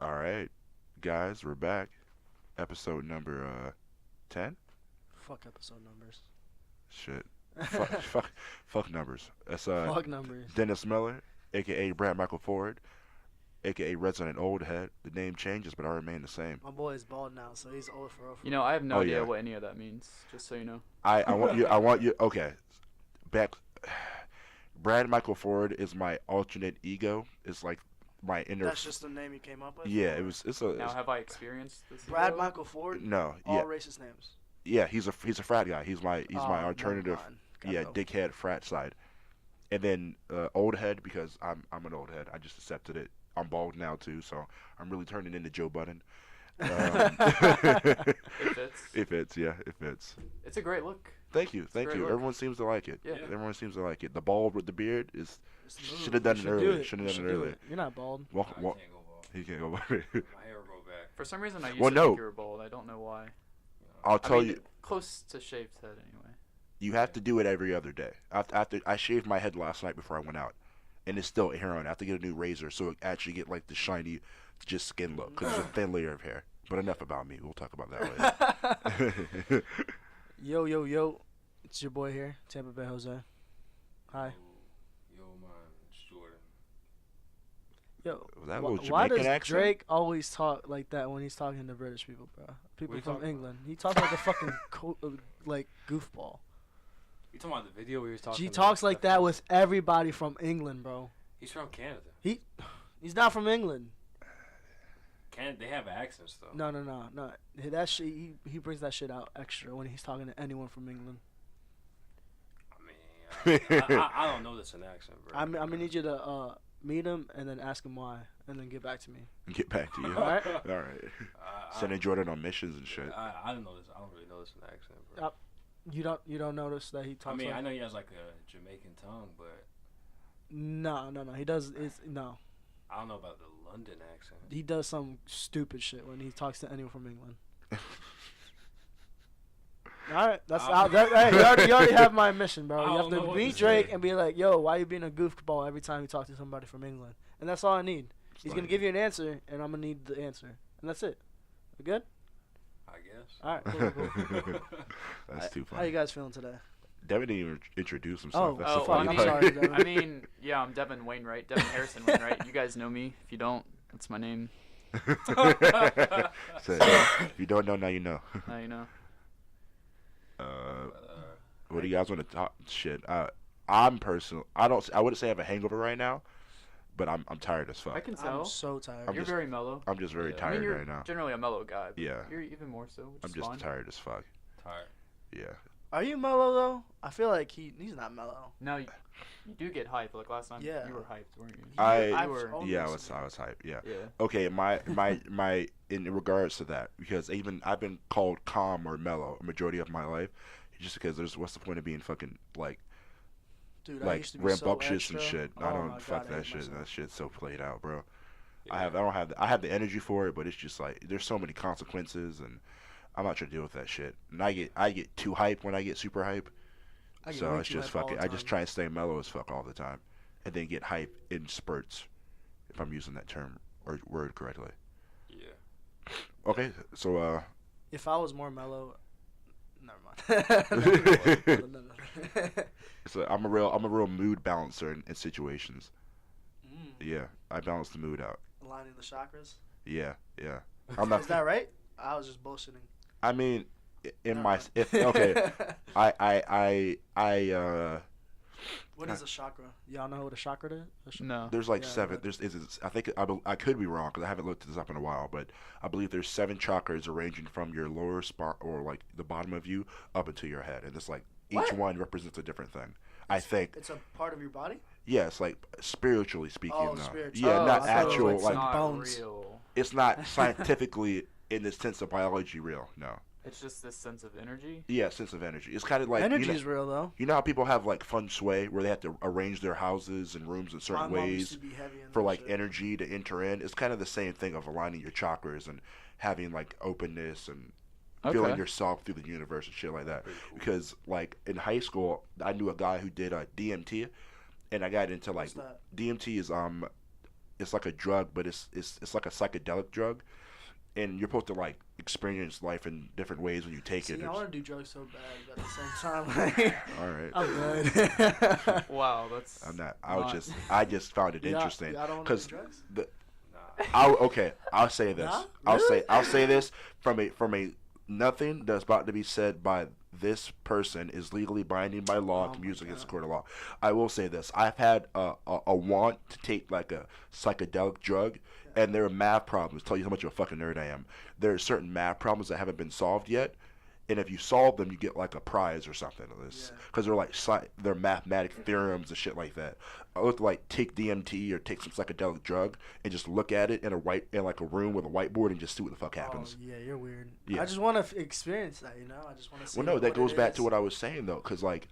All right, guys, we're back. Episode number 10. Fuck episode numbers. Shit. Fuck numbers. That's Fuck numbers. Dennis Miller, aka Brad Michael Ford, aka Resident Old Head. The name changes, but I remain the same. My boy is bald now, so he's old for real. You know, I have no Oh, idea yeah. what any of that means. Just so you know. I want you. Okay, back. Brad Michael Ford is my alternate ego. It's like my inner. That's just the name you came up with? Yeah, Or- it's a. Now, have I experienced this? Brad ego? Michael Ford? No, All yeah, racist names. yeah. He's a frat guy. He's my Oh, alternative. never mind. Gotta Yeah, go. dickhead frat side. And then old head because I'm an old head. I just accepted it. I'm bald now too, so I'm really turning into Joe Budden. It fits. It fits, yeah, it fits. It's a great look. Thank you, thank great you. look. Everyone seems to like it. Yeah. Everyone seems to like it. The bald with the beard is It's the move. should have done You it should earlier. do Should have You done it should do earlier. You're not bald. Walk, I walk. can't go bald. He can't go. My hair will grow back. For some reason, I used Well, to no. think you were bald. I don't know why. I'll I tell mean, you. close to shaved head anyway. You have to do it every other day. After I shaved my head last night before I went out, and it's still hair on. I have to get a new razor so it actually get like the shiny, just skin look because it's a thin layer of hair. But enough about me. We'll talk about that later. Yo, yo, yo. It's your boy here, Tampa Bay Jose. Hi. Yo, man, it's Jordan. Yo, Was that a why, little why Jamaican does accent? Drake always talk like that when he's talking to British people, bro? People you from talking England. He talks like a fucking like goofball. You talking about the video where he was talking? He to talks like that Steph- with everybody from England, bro. He's from Canada. He's not from England. They have accents though. No. That shit, he brings that shit out extra when he's talking to anyone from England. I mean, I don't know this in accent, bro. I'm gonna need you to meet him and then ask him why, and then get back to me. Get back to you. All right. All right. Sending Jordan on missions and shit. I don't know this. I don't really know this in accent, bro. You don't notice that he talks. I mean, like, I know he has like a Jamaican tongue, but No. He does. No. I don't know about the London accent. He does some stupid shit when he talks to anyone from England. All right, that's hey, you already have my mission, bro. I You don't have know to what beat to Drake say. and be like, "Yo, why you being a goofball every time you talk to somebody from England?" And that's all I need. He's gonna give you an answer, and I'm gonna need the answer, and that's it. We good? I guess. All right, cool. That's too How funny. you guys feeling today? Devin didn't even introduce himself. Oh, That's oh, the well, funny I I'm mean, part. sorry, Devin. I mean, yeah, I'm Devin Wainwright, Devin Harrison Wainwright. You guys know me. If you don't, that's my name. So, if you don't know, now you know. Now you know. What do you guys want to talk? Shit. I'm personal. I wouldn't say I have a hangover right now, but I'm tired as fuck. I can tell. I'm so tired. I'm You're just- very mellow. I'm just very Yeah. I tired mean, you're right now. generally a mellow guy. But Yeah. You're even more so, which I'm is just fine. tired as fuck. Tired. Yeah. Are you mellow though? I feel like he's not mellow. No, you do get hyped. Like last time, Yeah. you were hyped, weren't you? I were- was hyped. Yeah. Yeah. Okay, my in regards to that, because even I've been called calm or mellow a majority of my life, just because what's the point of being fucking like Dude, I used to be so rambunctious and extra. shit. Oh I my don't God, fuck I that hate shit. myself. That shit's so played out, bro. Yeah. I have the energy for it, but it's just like there's so many consequences, and I'm not trying to deal with that shit. And I get too hype when I get super hype. I get So way it's too just hype all fucking. the I just time. try and stay mellow as fuck all the time, and then get hype in spurts, if I'm using that term or word correctly. Yeah. Okay, so If I was more mellow, never mind. No. so I'm a real mood balancer in situations. Mm. Yeah, I balance the mood out. Aligning the chakras. Yeah. I'm not. Is that right? I was just bullshitting. I mean, in Never my mind. if okay, I What is a chakra? Y'all know what a chakra is? No. there's like Yeah, seven. but- I think I could be wrong because I haven't looked this up in a while, but I believe there's 7 chakras arranging from your lower spot or like the bottom of you up into your head, and it's like each What? one represents a different thing. I think. It's a part of your body? Yes, like spiritually speaking. Oh, though. spiritual. Yeah, Oh, not I thought it was actual like it's like. some not bones. real. It's not scientifically in the sense of biology real. No. It's just this sense of energy. Yeah, sense of energy. It's kind of like Energy you know, is real, though. you know how people have like feng shui where they have to arrange their houses and rooms in My certain mom used ways to be heavy in for that like shit. energy to enter in. It's kind of the same thing of aligning your chakras and having like openness and feeling Okay. yourself through the universe and shit like that. Pretty cool. Because like in high school, I knew a guy who did DMT, and I got into like What's that? DMT is it's like a drug, but it's like a psychedelic drug, and you're supposed to like experience life in different ways when you take See, it. I want to do drugs so bad, but at the same time, All right. I'm good. Wow, that's. I'm not. I not- just found it interesting Y'all don't want because to do drugs? Nah. I'll say this. Nah? I'll say this from a nothing that's about to be said by this person is legally binding by law Oh to my music against the God. court of law. I will say this. I've had a want to take like a psychedelic drug, and there are math problems. Tell you how much of a fucking nerd I am. There are certain math problems that haven't been solved yet, and if you solve them, you get like a prize or something. Yeah. Because they're like they're mathematic theorems and shit like that. I would like take DMT or take some psychedelic drug and just look at it in like a room with a whiteboard and just see what the fuck happens. Oh, yeah, you're weird. Yeah. I just want to experience that, you know? I just want to see Well, no, what that goes it back is. to what I was saying though, because like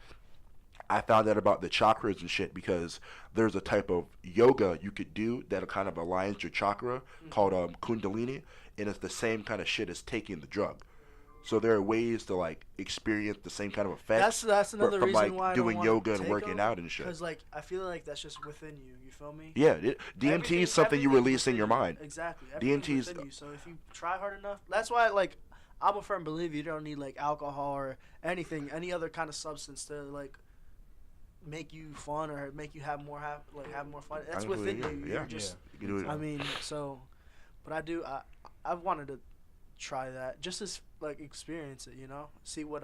I found out about the chakras and shit because there's a type of yoga you could do that kind of aligns your chakra called Kundalini, and it's the same kind of shit as taking the drug. So there are ways to like experience the same kind of effects. That's another from reason like why I doing don't yoga wanna and take working them, out and shit. Because like I feel like that's just within you. You feel me? Yeah, DMT Everything- is something you everything's release in within your you. mind. Exactly. DMT Everything's is- within you. So if you try hard enough, that's why like I'm a firm believer you don't need like alcohol or anything, any other kind of substance to like make you fun or make you have more fun. That's I know who within you you. are. You're Yeah. just. You can do it. I mean, so, but I've wanted to try that just to like experience it, you know, see what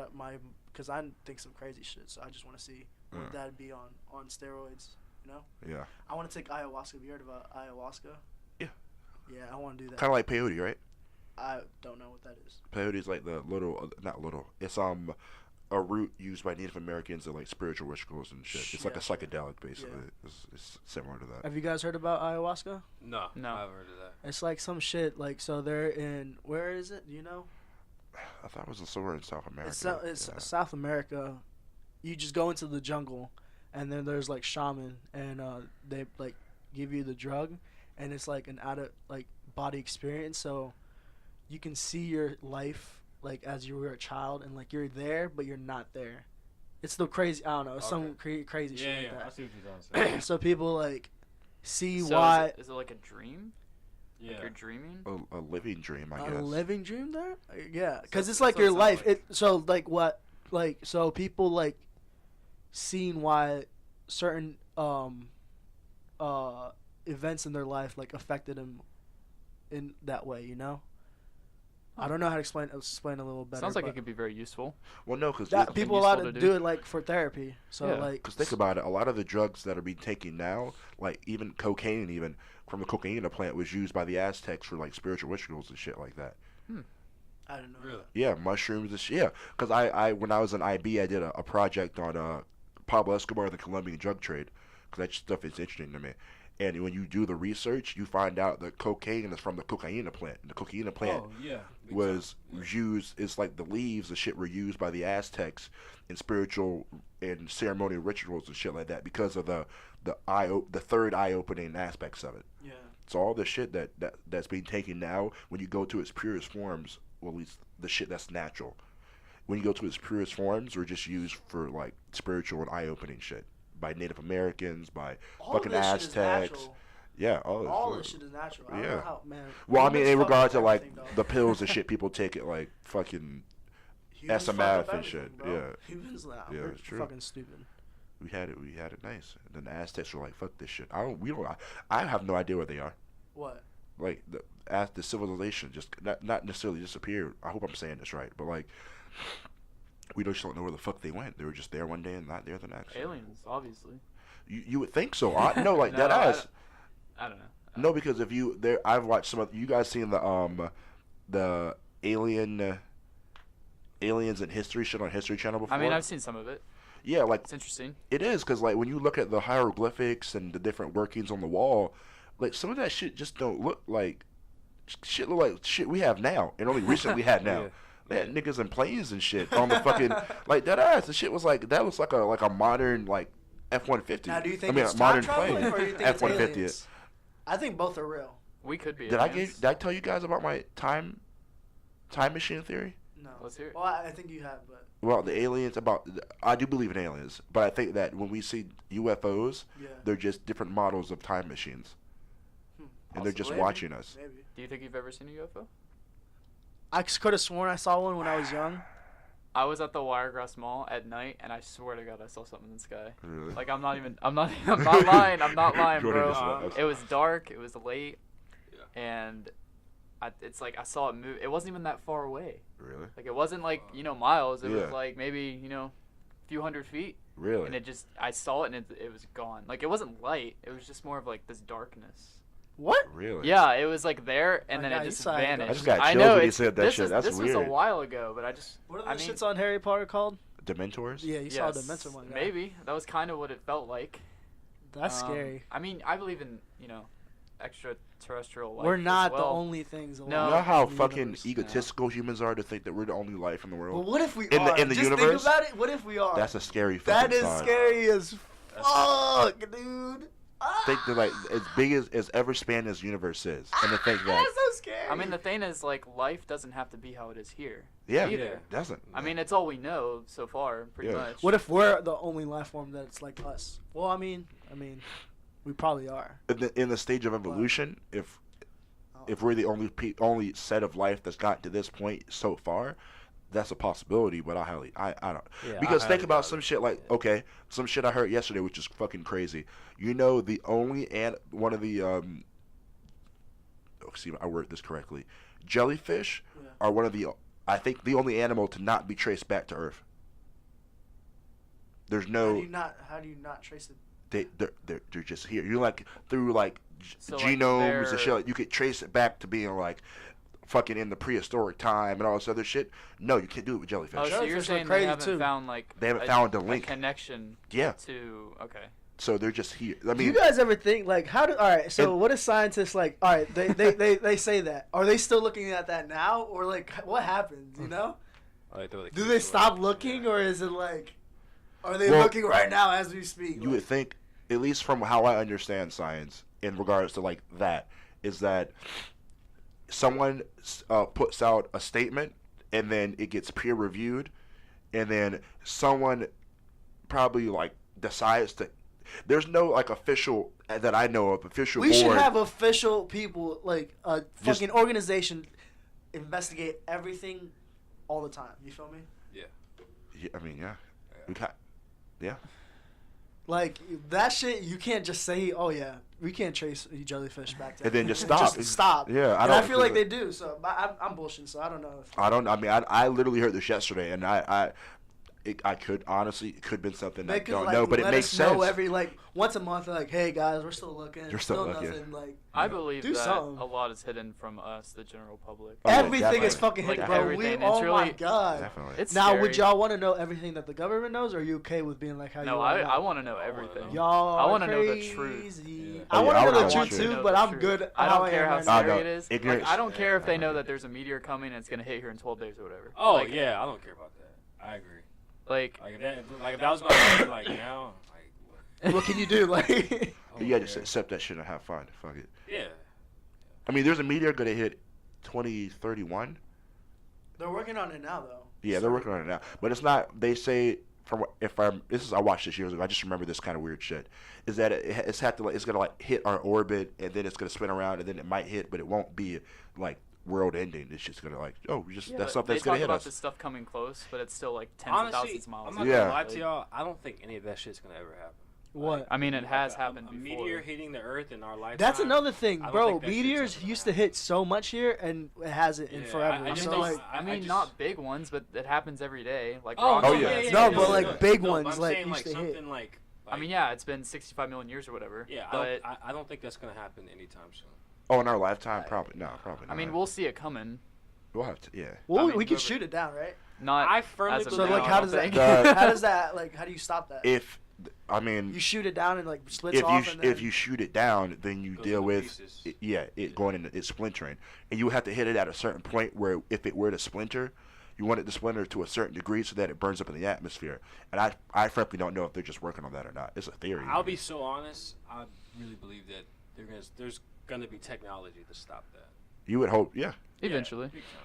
because I think some crazy shit, so I just want to see what that'd be on steroids, you know. Yeah. I want to take ayahuasca. Have you heard about ayahuasca? Yeah. Yeah, I want to do that. Kind of like peyote, right? I don't know what that is. Peyote is like the little, not little. It's a root used by Native Americans in like spiritual rituals and shit. It's like a Yeah. psychedelic basically. Yeah. It's similar to that. Have you guys heard about ayahuasca? No, No. I haven't heard of that. It's like some shit. Like so, they're in where is it? Do you know? I thought it was somewhere in South America. It's Yeah. South America. You just go into the jungle, and then there's like shaman, and they like give you the drug, and it's like an out of like body experience. So you can see your life like as you were a child, and like you're there, but you're not there. It's the crazy. I don't know. It's some crazy Yeah, shit yeah, I like see what you're saying. that. So people like see So why is it like a dream? Yeah. Like you're dreaming? A living dream, I a guess. living dream there. Yeah, So because it's that's like what it your sounds life. like. So like what like so people like seeing why certain events in their life like affected them in that way, you know. I don't know how to explain a little better. Sounds like but it could be very useful. Well, no, because that something people allowed useful to to do do. it like for therapy. So Yeah. like think about it. A lot of the drugs that are being taken now, like even cocaine, even from the cocaine plant, was used by the Aztecs for like spiritual rituals and shit like that. I don't know. Really? Yeah, mushrooms and shit. Yeah, because I when I was in IB, I did a project on Pablo Escobar and the Colombian drug trade, because that stuff is interesting to me. And when you do the research, you find out that cocaine is from the cocaine plant. And the cocaine plant Oh, yeah. big was time. used. It's like the leaves and shit were used by the Aztecs in spiritual and ceremonial rituals and shit like that because of the third eye opening aspects of it. Yeah. So all the shit that's being taken now, when you go to its purest forms, well, at least the shit that's natural, when you go to its purest forms, are just used for like spiritual and eye opening shit by Native Americans, by All fucking this shit is Aztecs. natural. Yeah, all this shit is natural. I don't Yeah. know how, man. Well, I mean, Humans in fuck regard up to like everything, dog. the pills and shit people take it like fucking. Humans fuck SMF up and everything, shit, bro. yeah. Humans, like, Yeah, we're it's true. fucking stupid. We had it nice. And then the Aztecs were like, "Fuck this shit." I have no idea where they are. What? Like the civilization just not necessarily disappeared. I hope I'm saying this right, but like we just don't know where the fuck they went. They were just there one day and not there the next. Aliens, obviously. You would think so. No, like No, that ass. I don't know. No, because if you there, I've watched some of you guys seen the aliens in history shit on History Channel before. I mean, I've seen some of it. Yeah, like It's interesting. it is because like when you look at the hieroglyphics and the different workings on the wall, like some of that shit just don't look like shit. Look like shit we have now and only recently had now. Yeah. They had niggas in planes and shit on the fucking like that ass. The shit was like that was like a modern like F-150. Now, do you think I mean, it's a modern time traveling plane or do you think it's F-150. aliens? I think both are real. We could be Did I aliens. did I tell you guys about my time machine theory? No. Let's hear it. Well, I think you have, but Well, the aliens I do believe in aliens, but I think that when we see UFOs, yeah. they're just different models of time machines, and they're just Maybe. watching us. Maybe. Do you think you've ever seen a UFO? I could have sworn I saw one when I was young. I was at the Wiregrass Mall at night, and I swear to God, I saw something in the sky. Really? Like I'm not lying. I'm not lying. I'm not lying, You wanna bro. just let us- It was dark. It was late, Yeah. and it's like I saw it move. It wasn't even that far away. Really? Like it wasn't like miles. It Yeah. was like maybe a few hundred feet, Really? and I saw it and it was gone. Like it wasn't light. It was just more of like this darkness. What? Really? Yeah, it was like there, and My then guy, it you just saw it. vanished. I just got I chills know when you it's- said that this shit. is- That's this was a weird. while ago, but What are I those mean, shits on Harry Potter called? Dementors? Yeah, you saw a Dementor one. Yeah. Maybe that was kind of what it felt like. That's scary. I mean, I believe in extraterrestrial life. We're as not the well. only things alive. No. You know how in the fucking universe. egotistical humans are to think that we're the only life in the But world? what if we In the- are? in the Just universe? think about it. What if we are? That's a scary fucking That is thought. scary as fuck, dude. Think that like as big as ever span this universe is, and to think that That's so scary. I mean, the thing is, like, life doesn't have to be how it is here. yeah, either. it doesn't. I mean, it's all we know so far, pretty Yeah. much. what if we're the only life form that's like us? Well, I mean, we probably are. in the stage of evolution, if we're the only set of life that's gotten to this point so far, that's a possibility. But I don't. Yeah, Because I think highly about doubt some it. shit like some shit I heard yesterday, which is fucking crazy. You know, the only one of the see, I word this correctly. Jellyfish Yeah. are one of the I think the only animal to not be traced back to Earth. There's How no do you not trace it? they're just here. You like through like So, like, genomes and they're- shit. Like, you could trace it back to being like fucking in the prehistoric time and all this other shit. No, you can't do it with jellyfish. Oh, so you're Jellyfish look saying crazy, they haven't too. found like They haven't found the a link. connection Yeah. to okay. So they're just here. I Do mean, you guys ever think like how do? All right, so And- what do scientists like? All right, they say that. Are they still looking at that now, or like what happens? You know, do they stop looking, or is it like, are they Well, looking right now as we speak? you would think, at least from how I understand science in regards to like that, is that someone puts out a statement and then it gets peer reviewed, and then someone probably like decides to. There's no like official that I know of official we board. should have official people like a Just- fucking organization investigate everything all the time. You feel me? Yeah, I mean, yeah, we got, yeah. Like that shit, you can't just say, "Oh yeah, we can't trace jellyfish back to." And then just and stop. Just stop. Yeah, I feel like they do. So I'm bullshitting. So I don't know. If, I don't. I mean, I literally heard this yesterday, and I could honestly, it could have been something I They could, don't like, know, but it let makes us know sense. every like once a month. Like, hey guys, we're still looking. You're still looking. nothing. Like I believe Do that something. a lot is hidden from us, the general public. Oh, yeah, everything is definitely. fucking Like, hidden, bro. everything. It's Oh my really- god. Definitely. It's Now, would scary. y'all want to know everything that the government knows, or are you okay with being like how you No, are I now? want to know I wanna everything. know. Y'all I want wanna to know the truth. Yeah. I Oh, want yeah, to I know would the want truth to too, know but the I'm truth. good. I how don't care am how right I scary know. it is. Like, Ignorance. I don't care if they Yeah. know that there's a meteor coming and it's gonna hit here in 12 days or whatever. Oh Like, yeah, I don't care about that. I agree. Like Like if that was gonna happen like now, like now. What can you do? Like, what? Yeah, just accept that shit and have fun. Fuck it. Yeah. I mean, there's a meteor gonna hit 2031. they're working on it now, though. Yeah, they're working on it now, but it's not. They say I watched this years ago. I just remember this kind of weird shit. Is that it's gonna like hit our orbit and then it's gonna spin around and then it might hit, but it won't be like world ending. It's just gonna like that's something they that's gonna talk hit about us. this stuff coming close, but it's still like tens Honestly, of thousands of miles. I'm not Yeah. gonna lie to y'all. I don't think any of that shit's gonna ever happen. What? I mean, it has Like, happened a before. meteor hitting the Earth in our lifetime. That's another thing, I don't bro. think that shit's Meteors ever gonna used to hit so much here, and it hasn't in Yeah, forever. I just so don't- like, I mean, just- not big ones, but it happens every day. Like Oh, rocks no, and yeah, that yeah, stuff. No, but, like, big No, ones, but I'm like, saying, used to hit. something like. I mean, yeah, it's been 65 million years or whatever. Yeah, but I don't think that's gonna happen anytime soon. Oh, in our lifetime, probably not. I mean, we'll see it coming. we'll have to. Yeah. well, I mean, we can whoever- shoot it down, right? Not I firmly as of So believe now, like, I how don't does that? think. How does that? Like, how do you stop that? If I mean, You shoot it down and like splits if off. And then, if you shoot it down, then you Goes deal into with pieces. it going into it splintering, and you have to hit it at a certain point where if it were to splinter, you want it to splinter to a certain degree so that it burns up in the atmosphere. And I frankly don't know if they're just working on that or not. It's a theory. I'll be so honest. I really believe that there's gonna be technology to stop that. You would hope, yeah. Eventually. Yeah, big time.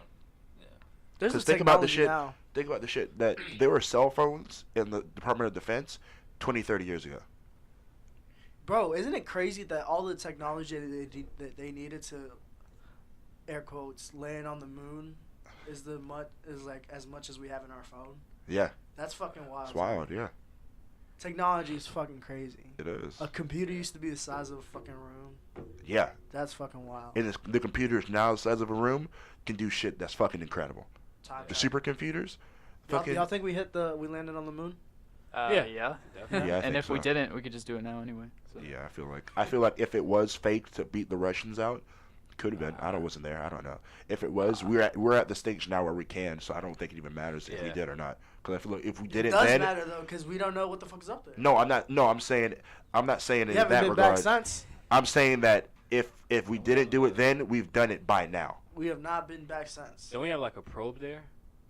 Yeah. There's Because this think about the technology shit. now. Think about the shit that there were cell phones in the Department of Defense 20, 30 years ago. Bro, isn't it crazy that all the technology that they needed to, air quotes, land on the moon is like as much as we have in our phone? Yeah, That's fucking wild. it's wild. Yeah, Technology is fucking crazy. it is. A computer used to be the size of a fucking room. Yeah, That's fucking wild. and the computers now the size of a room can do shit that's fucking incredible. Time The travel. supercomputers, Y'all, fucking y'all think we landed on the moon? Yeah. Yeah, I and think if we so. didn't, we could just do it now anyway. So. yeah. I feel like if it was fake to beat the Russians out, could have been. I wasn't there. I don't know. If it was, we're at the stage now where we can. So I don't think it even matters if we Yeah. did or not. Because I feel like if we It didn't, does then matter though, because we don't know what the fuck's up there. no, I'm not. No, I'm saying I'm not saying We in haven't that been regard. back since. I'm saying that if we didn't do it then, we've done it by now. We have not been back since. Don't we have like a probe there?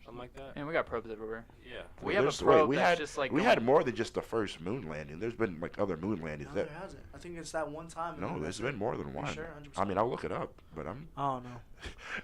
Something like that? And we got probes everywhere. Yeah. We have a There's- probe we that's had just like we going- had more than just the first moon landing. There's been like other moon landings. No, That there hasn't. I think it's that one time. and no, then there's that's been it. more than You one. sure? I mean, I'll look it up, but I'm I don't know.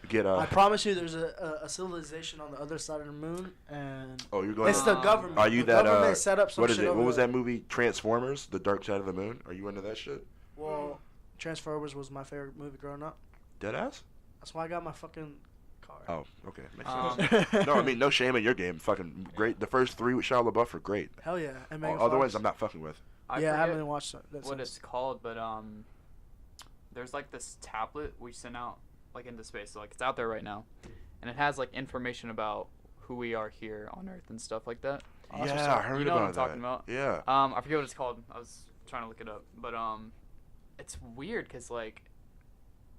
get I promise you, there's a civilization on the other side of the moon, and Oh, you're going. it's the Um, government. Are you the that? government set up some What is shit it? over What was there. that movie? Transformers: The Dark Side of the Moon. Are you into that shit? Well, Transformers was my favorite movie growing up. Deadass? That's why I got my fucking car. Oh, okay. Makes Um, sense. No, I mean no shame in your game. Fucking great. The first three with Shia LaBeouf are great. Hell yeah. And Megan Other Fox. ones I'm not fucking with. I Yeah, I forget haven't watched that what since. it's called, but there's like this tablet we sent out like into space. So like it's out there right now, and it has like information about who we are here on Earth and stuff like that. That's what's Yeah, I up. heard You know what about I'm talking that. about. Yeah. I forget what it's called. I was trying to look it up, but it's weird because like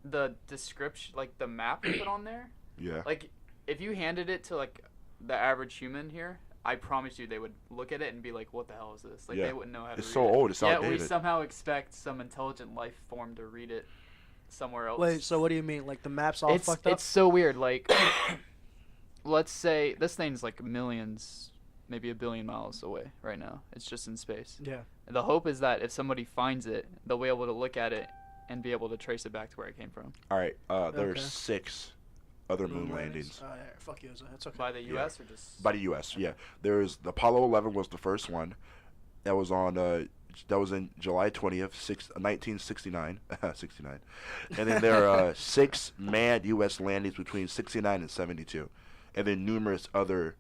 the description, like the map we put on there, Yeah. like if you handed it to like the average human here, I promise you they would look at it and be like, "What the hell is this?" Like Yeah. they wouldn't know how to It's read so it. old, it's Yet we outdated. somehow expect some intelligent life form to read it somewhere else. Wait, so what do you mean? Like the map's all it's fucked up? it's so weird. Like, let's say this thing's like millions, maybe 1 billion miles away right now. It's just in space. Yeah. The hope is that if somebody finds it, they'll be able to look at it and be able to trace it back to where it came from. All right. There's Okay. 6 other moon landings Yeah, fuck you. That's okay. By the Yeah. U.S. or just by the U.S. Yeah. There's the Apollo 11 was the first one. That was on. That was in July 20th, 1969. 69. And then there are 6 manned U.S. landings between 69 and 72, and then numerous other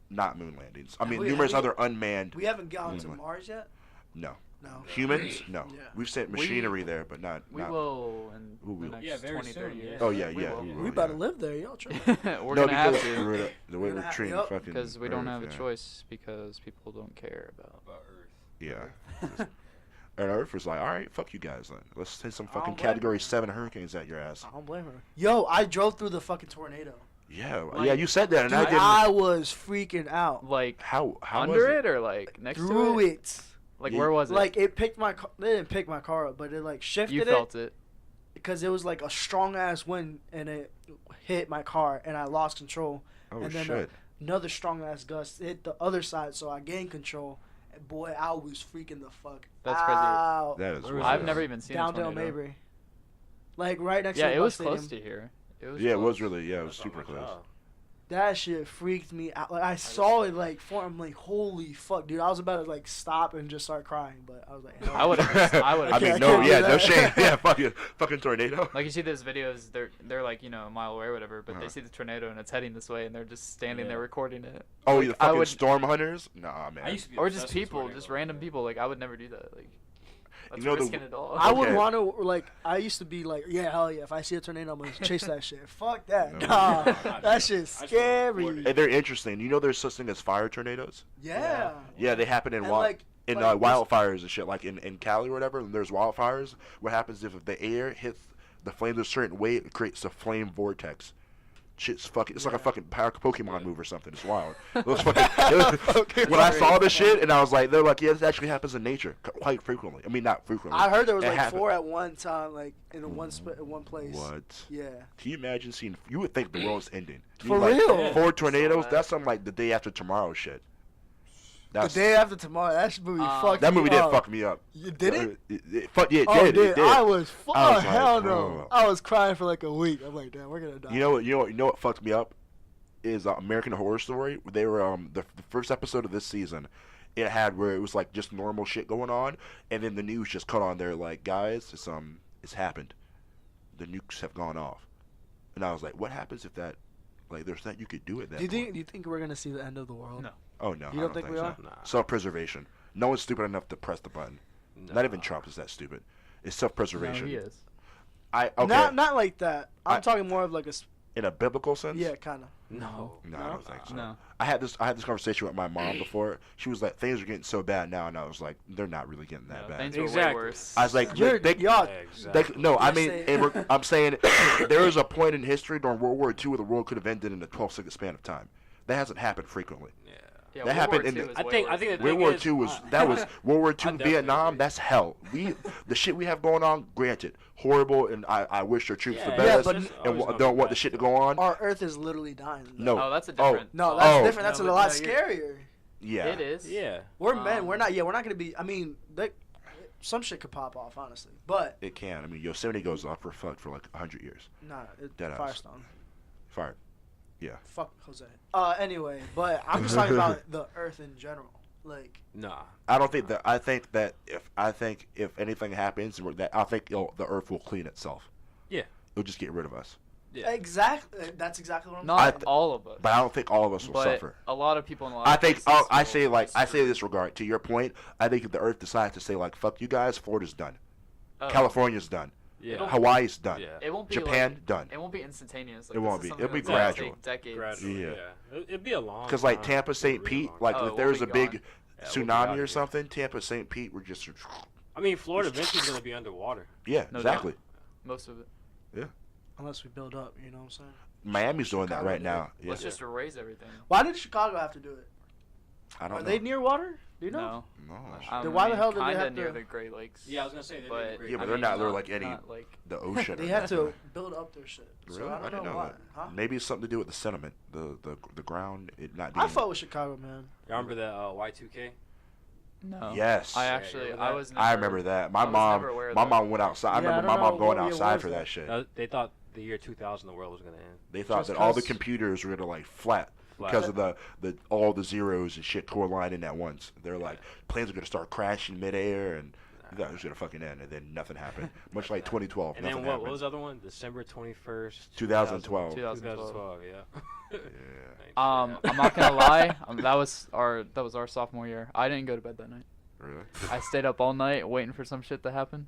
not moon landings. I mean, Wait, numerous have we- other unmanned. We haven't gone to Moon. Mars yet? No. No. Humans? No. Yeah. We've sent We- machinery there, but not. we not will in Who will? the next Yeah, very 20, 30 soon, years. Oh yeah, We yeah. will. we We will, about yeah. to live there, y'all. Tripping. We're no, gonna have because to the way We're we're gonna treating yup. fucking. because we don't Earth, have a yeah. choice because people don't care about. About Earth. Yeah. And Earth was like, all right, fuck you guys then. Let's send some I don't fucking blame Category her. 7 hurricanes at your ass. I don't blame her. Yo, I drove through the fucking tornado. Yeah, Like, yeah, you said that, and Dude, I didn't. I was freaking out. Like How under was it or like next Through to it? it. Like You- where was it? Like it picked my car. They didn't pick my car up, but it like shifted you it felt it. because it was like a strong ass wind and it hit my car and I lost control. Oh and then shit! Another strong ass gust hit the other side, so I gained control. And boy, I was freaking the fuck That's crazy. out. That is. Where was wild. I've never even seen a Downdale tornado. Mabry. Like right next Yeah, to the it was bus close stadium. to here. It was Yeah, it was close. really. Yeah, it was That's not super much close. out. That shit freaked me out. Like I saw it like I'm like, holy fuck, dude. I was about to like stop and just start crying, but I was like, hell I would have. I would I have. mean, I no, can't do yeah, no that. shame. Yeah, fucking tornado. Like you see those videos, they're like a mile away or whatever, but they Uh-huh. see the tornado and it's heading this way, and they're just standing Yeah. there recording it. Oh, Like, the I fucking would- storm hunters? Nah, man. I used to be Or obsessed just with people, tornadoes, just random yeah. people. Like I would never do that. Like that's know the- risking it all. I would Okay. want to like. I used to be like, yeah, hell yeah. If I see a tornado, I'm gonna chase that shit. Fuck that. No. Nah, Nah, that shit's I just scary. wanna Hey, they're interesting. You know, there's such thing as fire tornadoes. Yeah. Yeah, they happen in And, wild. like- In like this- wildfires and shit, like in Cali or whatever, and there's wildfires. What happens if the air hits the flames a certain way, it creates a flame vortex. Shit's fucking. It's like a fucking Pokemon move or something. It's wild. It was fucking, when I saw this shit, and I was like, they're like, yeah, this actually happens in nature quite frequently. I mean, not frequently. I heard there was It like happened. 4 at one time, like in one place. What? Yeah. Can you imagine seeing? You would think the world's ending. You For like, real? 4 tornadoes. that. That's something like the day after tomorrow shit. That's, The day after tomorrow, that movie fucked that me movie did up. fuck me up. You did it? Yeah, Oh, it did. I was. I was like, hell no. bro. I was crying for like a week. I'm like, damn, we're gonna die. You know what fucked me up? is American Horror Story. They were the first episode of this season. It had where it was like just normal shit going on, and then the news just cut on there like, guys, it's happened. The nukes have gone off, and I was like, what happens if that, like, there's that you could do at that? Do you think we're gonna see the end of the world? No. Oh no, You I don't think we so. are? Nah. Self-preservation. No one's stupid enough to press the button. Not even Trump is that stupid. It's No, self-preservation. he is. Okay. Not like that. I'm talking more of like In a biblical sense? yeah, kind of. No. No, I don't think so. No. I had this conversation with my mom before. She was like, things are getting so bad now, and I was like, they're not really getting that No, bad. things were way Exactly. worse. I was like, Y'all, no, I You're mean, saying- I'm saying there was a point in history during World War II where the world could have ended in a 12-second span of time. That hasn't happened frequently. Yeah. yeah, that World happened War in II the- is I way think worse. the World thing War is, II was World War II definitely Vietnam. agree. That's hell. The shit we have going on. Granted, horrible, and I wish our troops the Yeah, best, but and always gonna don't be want the bad shit to stuff. go on. Our Earth is literally dying. No. Oh, that's a different. No, that's Oh. different. That's No, a lot but no, scarier. Yeah, It is. Yeah. We're men. Um, We're not. Yeah, we're not gonna be. I mean, some shit could pop off, honestly. But it can. I mean, Yosemite goes off for fucked for like 100 years. nah, Deadass. Firestone. Fire. Yeah. Fuck Jose. Anyway, but I'm just talking about the Earth in general. Like, Nah. I don't think that. I think if anything happens, I think the Earth will clean itself. Yeah. It'll just get rid of us. Yeah. exactly. That's exactly what I'm Not saying. all of us. But I don't think all of us will but suffer. a lot of people in a lot I of think places I will say like just I say screw. this regard to your point. I think if the Earth decides to say like fuck you guys, Florida's done, Oh, California's done, Yeah. Hawaii's done, Yeah. It won't be Japan like, done. It won't be instantaneous. Like, It this won't is be. something It'll be that's gonna gradual. take decades. Gradually, Yeah. yeah. It'd be a long. Because like time. Tampa, St. It'd be Pete, long like Oh, if we'll there's be a big gone. Yeah, we'll be tsunami outta or here. something, Tampa, St. Pete, we're just I mean, Florida eventually gonna be underwater. yeah, No exactly. Most of it. Unless we build up, you know what I'm saying? Miami's doing that Chicago right did now. Yeah. Let's just erase everything. Why did Chicago have to do it? I don't Are know. they near water? Do you know? No. No. Then why the hell did they kinda have near to- the Great Lakes. Yeah, I was gonna say. But Yeah, but I they're mean, not- they're like any- not like The ocean. They or had to nothing. build up their shit. So Really? I don't didn't know know why. that. Huh? Maybe it's something to do with the sediment, the ground, it not being. I fuck with Chicago, man. Y'all remember that Y2K? no. Yes. I Yeah, actually remember I that? was. Never, I remember that. My I was mom, never aware of my that. mom went outside. I Yeah, remember I my don't mom know going what year outside was for that. that shit. They thought the year 2000 the world was gonna end. They thought Just that all the 'cause- computers were gonna like flat Flat. because of the all the zeros and shit colliding at once. They're like planes are gonna start crashing midair and you thought it was gonna fucking end, and then nothing happened. Much like 2012, And nothing then what happened. was the other one? December 21st, 2012. 2012. Yeah. Yeah. I'm not gonna lie. That was our sophomore year. I didn't go to bed that night. Really? I stayed up all night waiting for some shit to happen.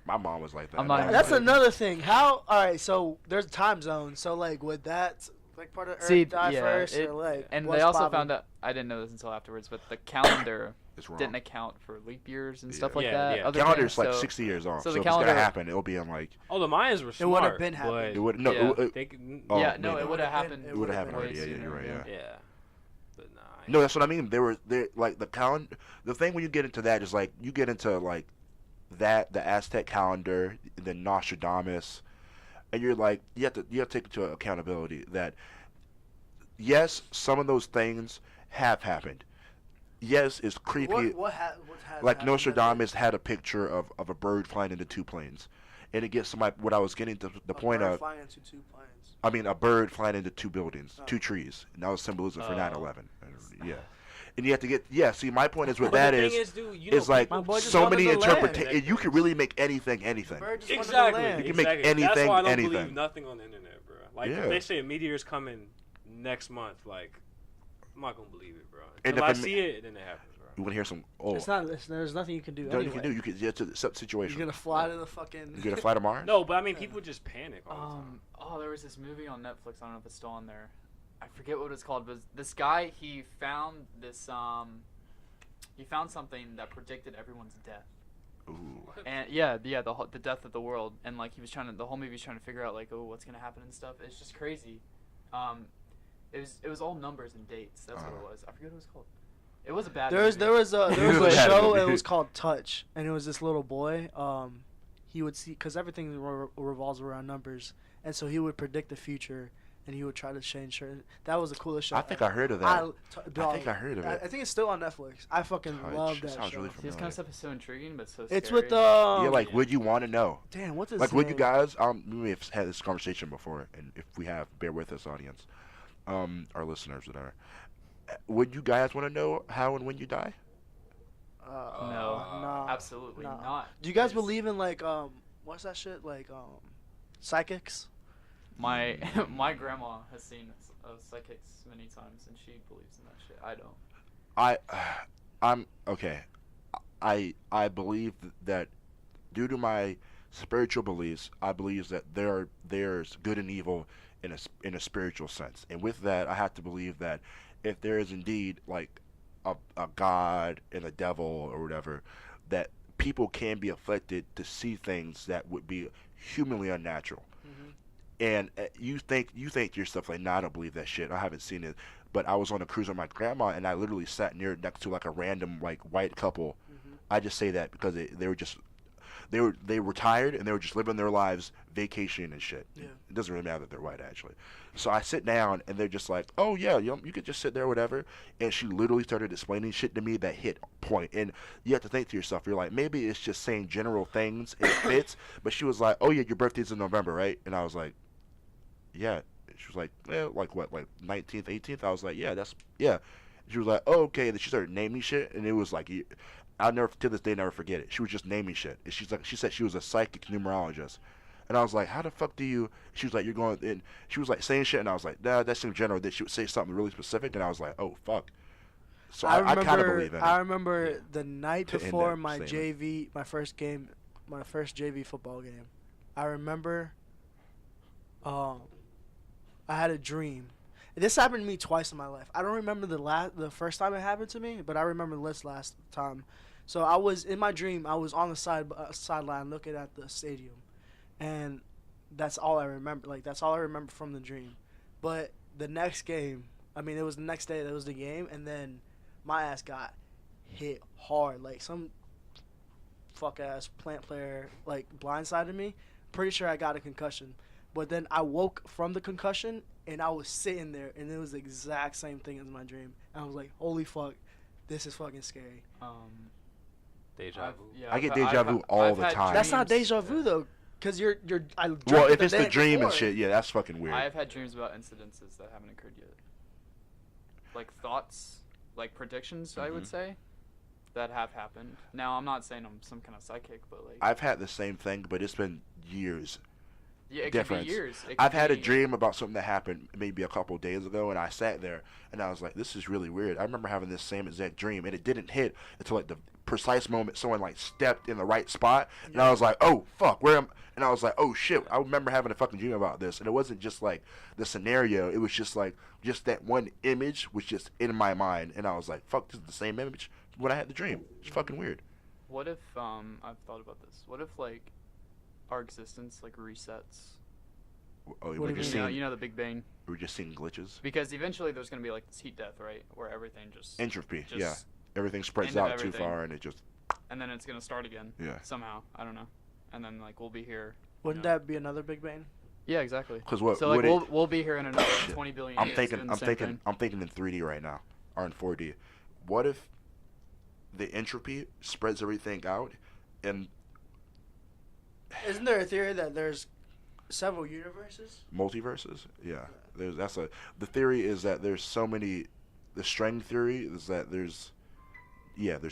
My mom was like that. I'm not My even mom- That's kidding. another thing. How? All right. So there's time zones. So like, would that like part of Earth See, die yeah, first, it- or like? And what's they also poppin'? found out. I didn't know this until afterwards, but the calendar It's wrong. didn't account for leap years and stuff Yeah. like Yeah, that. yeah. Other Calendar's things, like so 60 years off. so So, the if it's gonna calendar- happen, it'll be in like Oh, the Mayans were smart. It would have been happening. it But would no. Yeah. It, they could, Oh, yeah, no, maybe. it would have happened. it would have happened way already. Yeah, sooner, you're right. Yeah. yeah. But nah. No, that's what I mean. They like the calendar. The thing when you get into that is like you get into like that the Aztec calendar, the Nostradamus, and you're like you have to take into accountability that yes, some of those things have happened. Yes, it's creepy. What has Like happened Nostradamus had a picture of a bird flying into two planes, and it gets to what I was getting to the point of. flying into two planes. I mean, a bird flying into two buildings, Oh. two trees. And that was symbolism for Oh. 9/11. Yeah. And you have to get, see, my point is with But that the is, thing is, dude, you it's know, like My boy just so wanted many the land. interpretations. You could really make anything. Bird just wanted the exactly. land. You can make exactly. That's anything, why I don't anything. believe nothing on the internet, bro. Like Yeah. if they say a meteor's coming next month, like I'm not gonna believe it, bro. And Until if I a see it, then it happens, bro. You want to hear some, There's nothing you can do. no, Anyway. you can do. You can get to the situation. You're gonna fly to the fucking. You gonna fly to Mars? No, but I mean, people just panic all the time. Oh, there was this movie on Netflix. I don't know if it's still on there. I forget what it's called, but this guy he found this he found something that predicted everyone's death. Ooh. And the death of the world, and like he was the whole movie was trying to figure out like, oh, what's gonna happen and stuff. It's just crazy. It was all numbers and dates. That's what it was. I forget what it was called. It was a bad. There was movie. a Bad show. movie. It was called Touch, and it was this little boy. He would see because everything revolves around numbers, and so he would predict the future, and he would try to change certain. That was the coolest show. I think I heard of that. Dog, I think I heard of it. I think it's still on Netflix. I fucking Touch. love It that sounds show. really See, this kind of stuff is so intriguing, but so. It's scary. with Yeah, like, would you want to know? damn, what's his Like, would you name? guys? We may have had this conversation before, and if we have, bear with us, audience. our listeners, whatever. Would you guys want to know how and when you die? No. Nah. Absolutely Nah. not. Do you guys Because believe in like what's that shit like psychics? my my grandma has seen psychics many times, and she believes in that shit. I don't. I'm okay. I believe that due to my spiritual beliefs, I believe that there's good and evil in a spiritual sense, and with that, I have to believe that if there is indeed like a god and a devil or whatever, that people can be afflicted to see things that would be humanly unnatural. And you think to yourself like, nah, I don't believe that shit. I haven't seen it. But I was on a cruise with my grandma, and I literally sat next to like a random like white couple. I just say that because they were tired and they were just living their lives, vacationing and shit. Yeah. It doesn't really matter that they're white actually. So I sit down and they're just like, oh yeah, you could just sit there, whatever. And she literally started explaining shit to me that hit point. And you have to think to yourself, you're like, maybe it's just saying general things and it fits. But she was like, oh yeah, your birthday's in November, right? And I was like, yeah. She was like, well, like what, like 19th, 18th? I was like, yeah. She was like, oh, okay. And then she started naming shit, and it was like, I'll never, to this day, never forget it. She was just naming shit. And she said she was a psychic numerologist. And I was like, how the fuck do you, she was like, you're going, and she was like saying shit, and I was like, nah, that's in general. Then she would say something really specific, and I was like, oh, fuck. So I kind of believe in it. I remember the night To end before that my statement. my first JV football game. I remember I had a dream. This happened to me twice in my life. I don't remember the first time it happened to me, but I remember this last time. So I was in my dream. I was on the sideline looking at the stadium, and that's all I remember. Like that's all I remember from the dream. But the next game, I mean, it was the next day. That was the game, and then my ass got hit hard. Like some fuck ass plant player like blindsided me. Pretty sure I got a concussion. But then I woke from the concussion, and I was sitting there, and it was the exact same thing as my dream. And I was like, holy fuck, this is fucking scary. Deja vu. I get deja vu all the time. That's not deja vu, though, because you're I dreamt Well, it if it's the day dream and before. shit, yeah, that's fucking weird. I have had dreams about incidences that haven't occurred yet. Like thoughts, like predictions, I would say, that have happened. Now, I'm not saying I'm some kind of psychic, but like... I've had the same thing, but it's been years. Yeah, it difference. could be years. It I've could had a be- dream about something that happened maybe a couple of days ago, and I sat there and I was like, "This is really weird." I remember having this same exact dream, and it didn't hit until like the precise moment someone like stepped in the right spot, and I was like, "Oh fuck, where am?" And I was like, "Oh shit!" I remember having a fucking dream about this, and it wasn't just like the scenario; it was just like that one image was just in my mind, and I was like, "Fuck, this is the same image when I had the dream." It's fucking weird. What if, I've thought about this. What if, like, our existence, like, resets? Oh, What we're do you just mean? seeing You know the Big Bang? we're just seeing glitches, Because eventually there's going to be, like, this heat death, right? Where everything just... entropy. just Yeah, everything spreads end of out too everything. far, and it just And then it's going to start again. yeah. Somehow. I don't know. And then, like, we'll be here. Wouldn't you know. that be another Big Bang? Yeah, exactly. Because what? So, like, would we'll be here in another 20 billion I'm years thinking. doing the I'm same thinking. thing. I'm thinking in 3D right now, or in 4D. What if the entropy spreads everything out, and Isn't there a theory that there's several universes? multiverses? Yeah. The theory is that there's so many. The string theory is that there's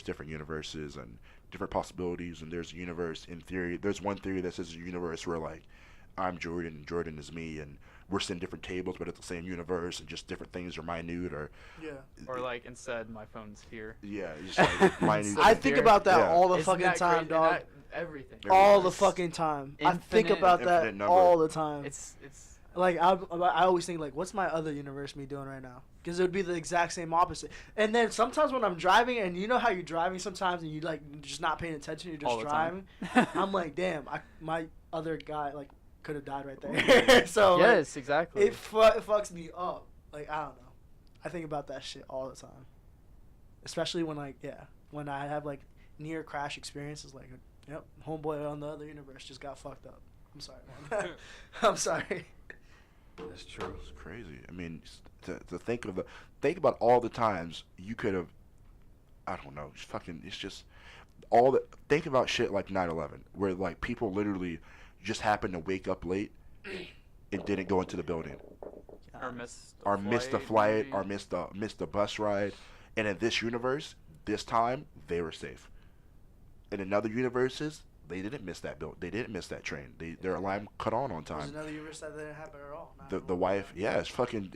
different universes and different possibilities, and there's a universe in theory. There's one theory that says a universe where like I'm Jordan and Jordan is me, and we're sitting different tables but it's the same universe, and just different things are minute or Yeah. Or, like, instead, my phone's here. yeah, it's just like minute. I think about that Yeah. all the Isn't fucking that time, crazy? dog. That- everything. All the It's- fucking time. I think Infinite- about that infinite number. all the time. It's Like I always think like, what's my other universe me doing right now? Because it would be the exact same opposite. And then sometimes when I'm driving, and you know how you're driving sometimes, and you like just not paying attention, you're all just the time. driving. I'm like, damn, my other guy like could have died right there. So like, yes, exactly. it fucks me up. Like I don't know. I think about that shit all the time. Especially when when I have like near crash experiences, like yep, homeboy on the other universe just got fucked up. I'm sorry, man. I'm sorry. That's true. It's crazy. I mean, to think about all the times you could have, I don't know, just fucking, it's just think about shit like 9/11, where like people literally just happened to wake up late and didn't go into the building. Yeah. Or missed missed the flight, or missed the bus ride. And in this universe, this time they were safe. In other universes, they didn't miss that bill. They didn't miss that train. Their alarm cut on There's time. another universe that didn't happen at all. The wife, yeah, it's fucking.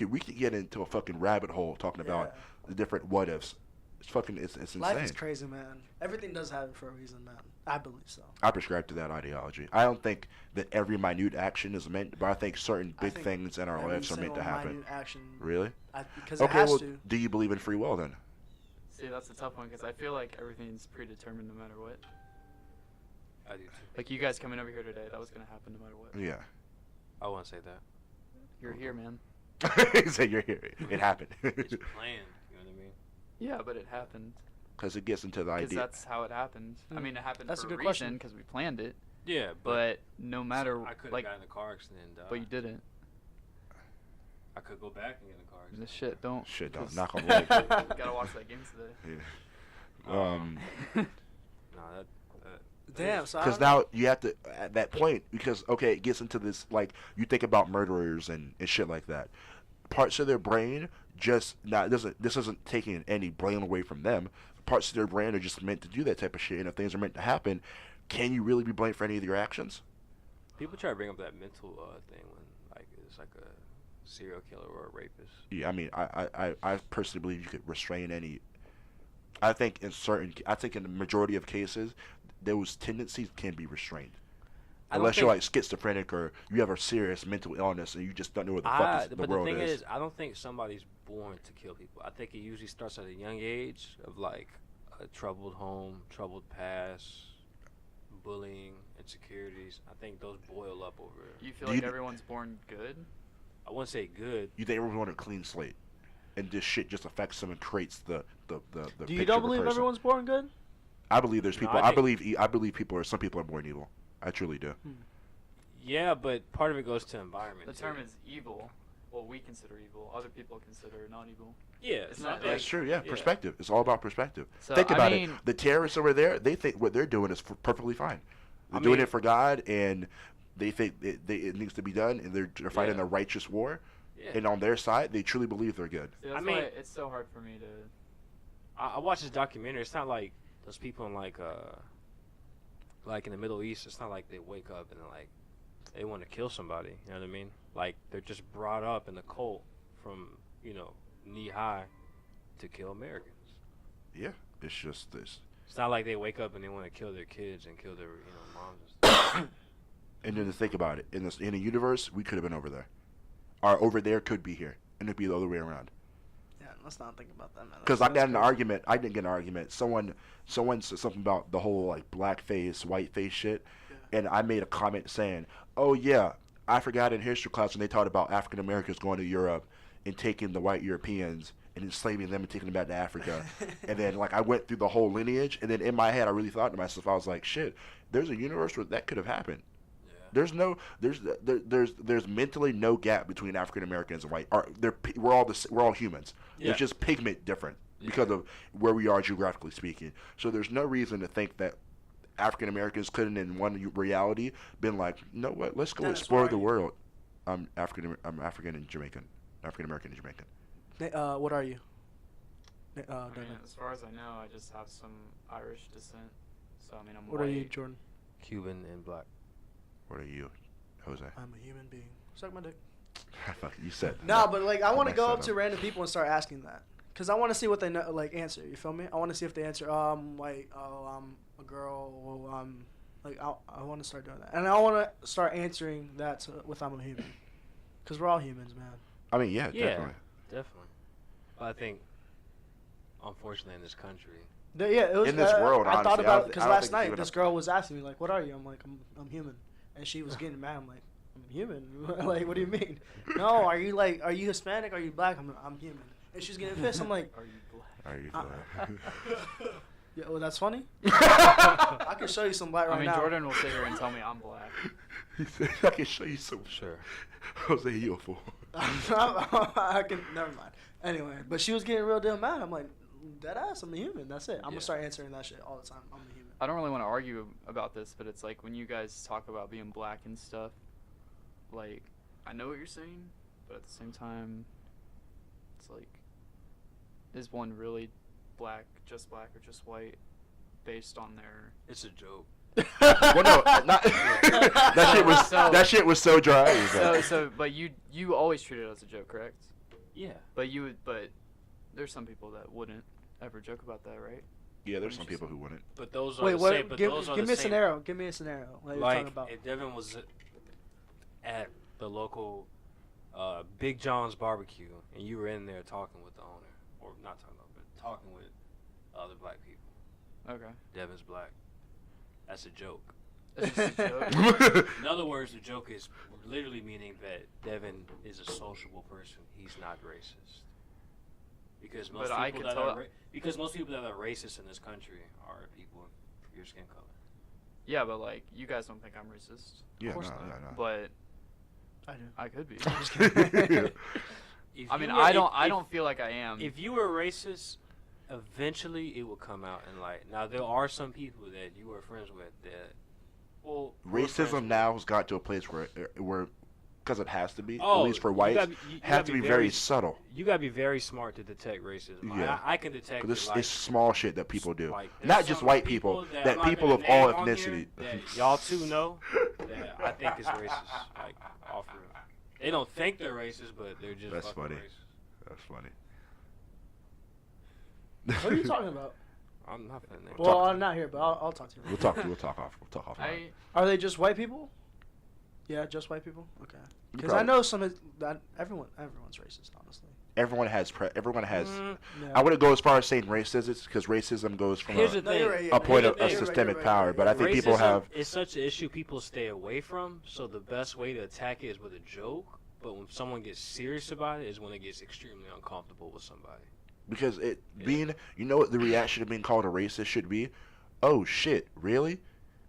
We could get into a fucking rabbit hole talking about the different what ifs. It's fucking. It's insane. Life is crazy, man. Everything does happen for a reason, man. I believe so. I prescribe to that ideology. I don't think that every minute action is meant, but I think certain big things in our lives are meant to happen. Minute action, Really? Because it has to. Do you believe in free will then? See, that's a tough one because I feel like everything's predetermined no matter what. I do too. Like you guys coming over here today, that was gonna happen no matter what. Yeah. I wouldn't say that. You're here, man. He said you're here. It happened. It's planned. You know what I mean? Yeah, but it happened. Because it gets into the Because idea. that's how it happened. I mean, it happened That's for a a good reason question. because we planned it. Yeah, But no matter I could have like, gotten in a car accident and died. but you didn't. I could go back and get in a car accident. This shit don't. Shit, don't 'cause knock on we wood. gotta watch that game today. Yeah. No, that. Damn. So I Because don't know. now you have to at that point, because okay, it gets into this, like, you think about murderers and shit like that. Parts of their brain just not doesn't this isn't taking any blame away from them. Parts of their brain are just meant to do that type of shit, and if things are meant to happen, can you really be blamed for any of your actions? People try to bring up that mental thing when like it's like a serial killer or a rapist. Yeah, I mean, I personally believe you could restrain any. I think in the majority of cases, those tendencies can be restrained. I don't Unless you're like think- schizophrenic or you have a serious mental illness and you just don't know what the fuck the But world the thing is. is, I don't think somebody's born to kill people. I think it usually starts at a young age of like a troubled home, troubled past, bullying, insecurities. I think those boil up over. You feel Do like you- everyone's born good? I wouldn't say good. You think everyone a clean slate, and this shit just affects them and creates the Do picture you of don't a believe person. everyone's born good? I believe there's No, people. I I think- believe people are. Some people are born evil. I truly do. Yeah, but part of it goes to environment. The too. term is evil. What we consider evil, other people consider not evil. Yeah, it's so not I like- That's think- true. Yeah, perspective. It's all about perspective. So, Think I about mean- it. The terrorists over there, they think what they're doing is perfectly fine. They're I doing mean- it for God, and they think it needs to be done, and they're fighting Yeah. a righteous war. Yeah. And on their side, they truly believe they're good. See, that's mean- why it's so hard for me to. I watched this documentary. It's not like those people in like in the Middle East. It's not like they wake up and like they want to kill somebody. You know what I mean? Like they're just brought up in the cult from knee high to kill Americans. Yeah, it's just this. It's not like they wake up and they want to kill their kids and kill their moms and stuff. And then to think about it, in a universe, we could have been over there, or over there could be here, and it'd be the other way around. Yeah, let's not think about that, man. Because I got in an argument. I didn't get in an argument. Someone said something about the whole like blackface, whiteface shit, and I made a comment saying, "Oh yeah, I forgot in history class when they taught about African Americans going to Europe and taking the white Europeans and enslaving them and taking them back to Africa." And then like I went through the whole lineage, and then in my head I really thought to myself, I was like, "Shit, there's a universe where that could have happened." There's mentally no gap between African Americans and white. We're all humans. Yeah. There's just pigment different because of where we are geographically speaking. So there's no reason to think that African Americans couldn't, in one reality, been like, you know what? Let's go Dennis, explore where the are you? world. I'm African and Jamaican. African American and Jamaican. What are you? I mean, Devin. as far as I know, I just have some Irish descent. So I mean, I'm What white. are you, Jordan? Cuban and black. What are you, Jose? I'm a human being. Suck my dick. Fuck, you said. No, but like I want to Messed go that up to random people and start asking that, cause I want to see what they know, like answer. You feel me? I want to see if they answer. Like, oh, I'm a girl. Well, like I want to start doing that, and I want to start answering that with I'm a human, cause we're all humans, man. I mean, yeah, Yeah. definitely. Definitely. But I think, unfortunately, in this country, Yeah, it was In this world, I thought honestly, I about don't because think last it's night even this a- girl was asking me like, "What are you?" I'm like, "I'm human," and she was getting mad. I'm like, "I'm human." Like, what do you mean? No, are you Hispanic? Are you black? I'm human. And she's getting pissed. I'm like, Are you black? Are you? yeah, well, that's funny. I can show you some black right I mean, now. Jordan will sit here and tell me I'm black. He said, "I can show you some." sure. Jose, you a fool. I can never mind. Anyway, but she was getting real damn mad. I'm like, dead ass. I'm a human. That's it. I'm gonna Yeah. start answering that shit all the time. I'm a human. I don't really want to argue about this, but it's like when you guys talk about being black and stuff, like, I know what you're saying, but at the same time, it's like, is one really black or just white, based on their? It's a joke. Well, no, not, that shit was so dry. But you always treat it as a joke, correct? Yeah. But there's some people that wouldn't ever joke about that, right? Yeah, there's some people who wouldn't. But those are Wait, the what? same. But Give those are me the a same. scenario. Give me a scenario. What are you talking about? If Devin was at the local Big John's barbecue and you were in there talking with the owner, or not talking about, but talking with other black people. Okay. Devin's black. That's a joke. It's just a joke. In other words, the joke is literally meaning that Devin is a sociable person. He's not racist. Because most people that are racist in this country are people of your skin color. Yeah, but like you guys don't think I'm racist. Yeah, Of course no, not. no. But I do. I could be. If I mean, you were- I if- don't feel like I am. If you were racist, eventually it will come out in light. Now there are some people that you were friends with that, well, were friends Racism with. now has got to a place where because it has to be, at Oh, least for you whites, gotta be- you has gotta to be be very very- subtle. You gotta be very smart to detect racism. Yeah. I can detect 'Cause it. it's small shit that people do. Like, there's Not just some white people, I'm that not people gonna of all name on here ethnicity. that y'all two know that I think is racist. Like, off real. They don't think they're racist, but they're just That's fucking funny. racist. That's funny. What are you talking about? I'm not gonna name. Well, I'm not here, but I'll talk to you. We'll talk off. Are they just white people? Yeah, just white people. Okay. Because I Probably. know some of that everyone's racist, honestly. Everyone has. Yeah. I wouldn't go as far as saying racism because racism goes from Here's the No, thing. you're right, a point Here's of the thing. systemic power, but I think people Racism have. is such an issue people stay away from. So the best way to attack it is with a joke. But when someone gets serious about it, is when it gets extremely uncomfortable with somebody. Because you know what the reaction of being called a racist should be? Oh shit, really?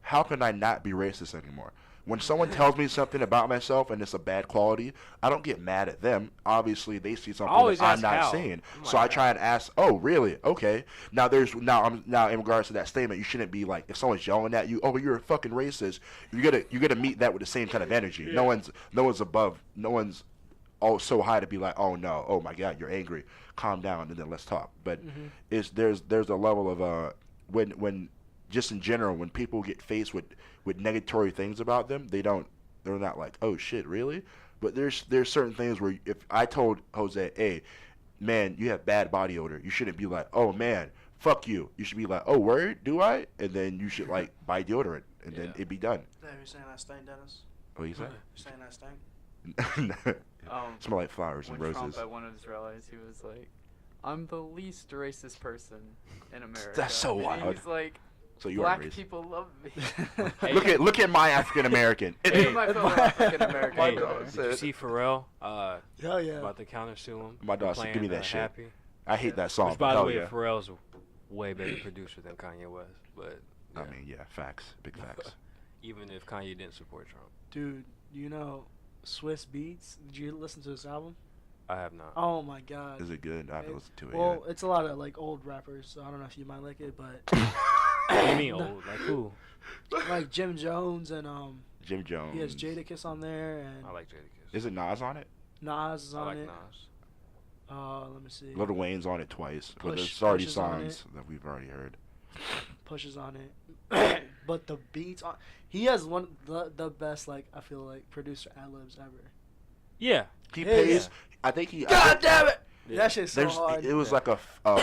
How can I not be racist anymore? When someone tells me something about myself and it's a bad quality, I don't get mad at them. Obviously, they see something always that I'm ask not how. seeing, I'm so like, I try and ask. Oh, really? Okay. Now in regards to that statement, you shouldn't be like if someone's yelling at you. Oh, you're a fucking racist. You're gonna meet that with the same kind of energy. Yeah. No one's above. No one's so high to be like, oh no, oh my god, you're angry. Calm down and then let's talk. But there's a level of when just in general when people get faced with negatory things about them, they're not like, oh shit, really? But there's certain things where if I told Jose, hey, man, you have bad body odor, you shouldn't be like, oh man, fuck you. You should be like, oh word, do I? And then you should like buy deodorant and then it'd be done. Yeah, you're saying I stink, Dennis? What you say? You're saying I stink? Smell like flowers and when Trump roses. at one of his rallies, he was like, "I'm the least racist person in America." That's so And wild. He's like, So you're "Black racist. people love me." Look at my African American. Look at my fellow African American. Hey, dog did you see Pharrell Hell yeah. about to counter sue him? My dog for said, "Give me playing, that shit." Happy? I hate that song. Which, by but the hell way, yeah. Pharrell's a way better producer than Kanye West. But I mean, yeah, facts, big facts. even if Kanye didn't support Trump, Dude, you know Swiss Beats? Did you listen to this album? I have not. Oh my god. Is it good? I haven't listened to it Well, it's a lot of like old rappers, so I don't know if you might like it, but What do you mean old? Like who? like Jim Jones and yet. Jim Jones. he has Jadakiss on there and I like Jadakiss. Is it Nas on it? Nas is I on like it. Nas. Let me see. Lil Wayne's on it twice, but Push- there's already Push is on songs that we've already heard. Push is on it. But the beats on he has one the best like I feel like producer ad libs ever. Yeah. He Yeah, pays. yeah. I think he. God damn it! Yeah. That shit's so There's. hard. It was Yeah. like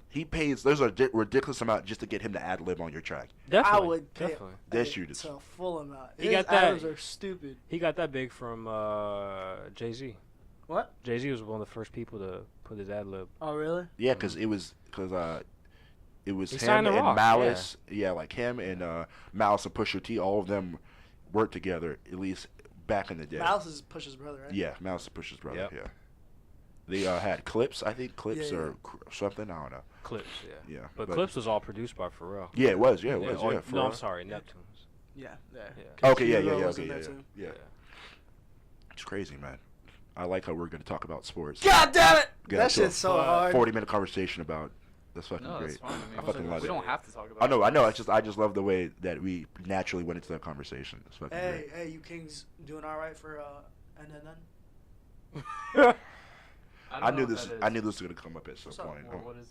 he pays. There's a ridiculous amount just to get him to ad lib on your track. Definitely. I would pay Definitely. That's you. it's a full amount. He His got that- ad libs are stupid. He got that big from Jay-Z. What? Jay-Z was one of the first people to put his ad lib. Oh really? Yeah, because it was He him signed and The Rock, Malice. Yeah, like him and Malice and Pusha T. All of them worked together at least back in the day. Malice is Push's brother, right? Yeah, Malice and Pusha's brother. Yep. Yeah. They had Clips, I think Clips Yeah, or something. I don't know. Clips, yeah. Yeah, But Clips was all produced by Pharrell. Yeah, it was. Yeah, it was. or- Yeah, no, I'm Pharrell. sorry, Neptunes. Yeah. Yeah. Okay, yeah, Hugo yeah, was okay, in yeah, there yeah, too. yeah. It's crazy, man. I like how we're going to talk about sports. God damn it! Got That into shit's so a hard. 40-minute conversation about. That's fucking No, great. that's fine. I, mean, I fucking love we it. don't have to talk about. I know. it. I just love the way that we naturally went into that conversation. It's fucking Hey, great. you Kings doing all right for NNN? I knew this. I knew this was gonna come up at some What's up? point. What is?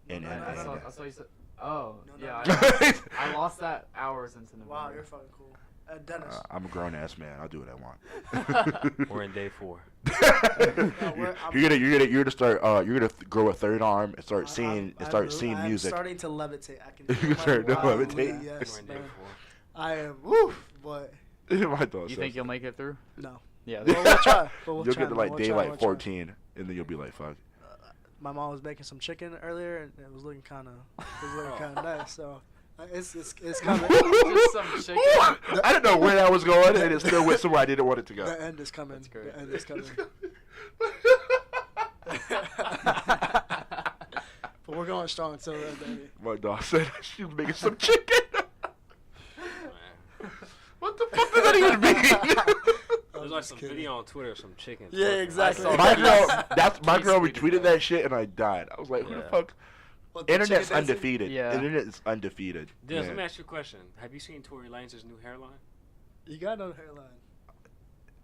And I saw you said. Oh, No, yeah. no. I lost that hours into November. Wow, you're fucking cool. Dennis. I'm a grown ass man. I'll do what I want. We're in day 4. You're gonna start. You're gonna grow a third arm and start seeing I'm music. starting to levitate. I can. You feel start my to wild levitate? lead, We're Yes, in day man. 4. I am. Woo, but My thoughts. You think you'll make it through? no. Yeah. Well, we'll try. But we'll You'll try, get to man. like We'll day try, like we'll try. 14, and then you'll be like, fuck. My mom was making some chicken earlier, and it was looking kind of nice. So it's coming. Just some chicken. I don't know where that was going, and it still went somewhere I didn't want it to go. The end is coming. That's great. The end is coming. But we're going strong until then, baby. My dog said she was making some chicken. What the fuck does that even mean? There's like some video on Twitter of some chicken. Yeah, exactly. I saw My that. girl, my girl He tweeted retweeted that shit, and I died. I was like, who the Yeah. fuck? What, the Internet's chicken dancing? undefeated. Yeah. Internet is undefeated. Diz, Man. let me ask you a question. Have you seen Tory Lanez' new hairline? You got no hairline.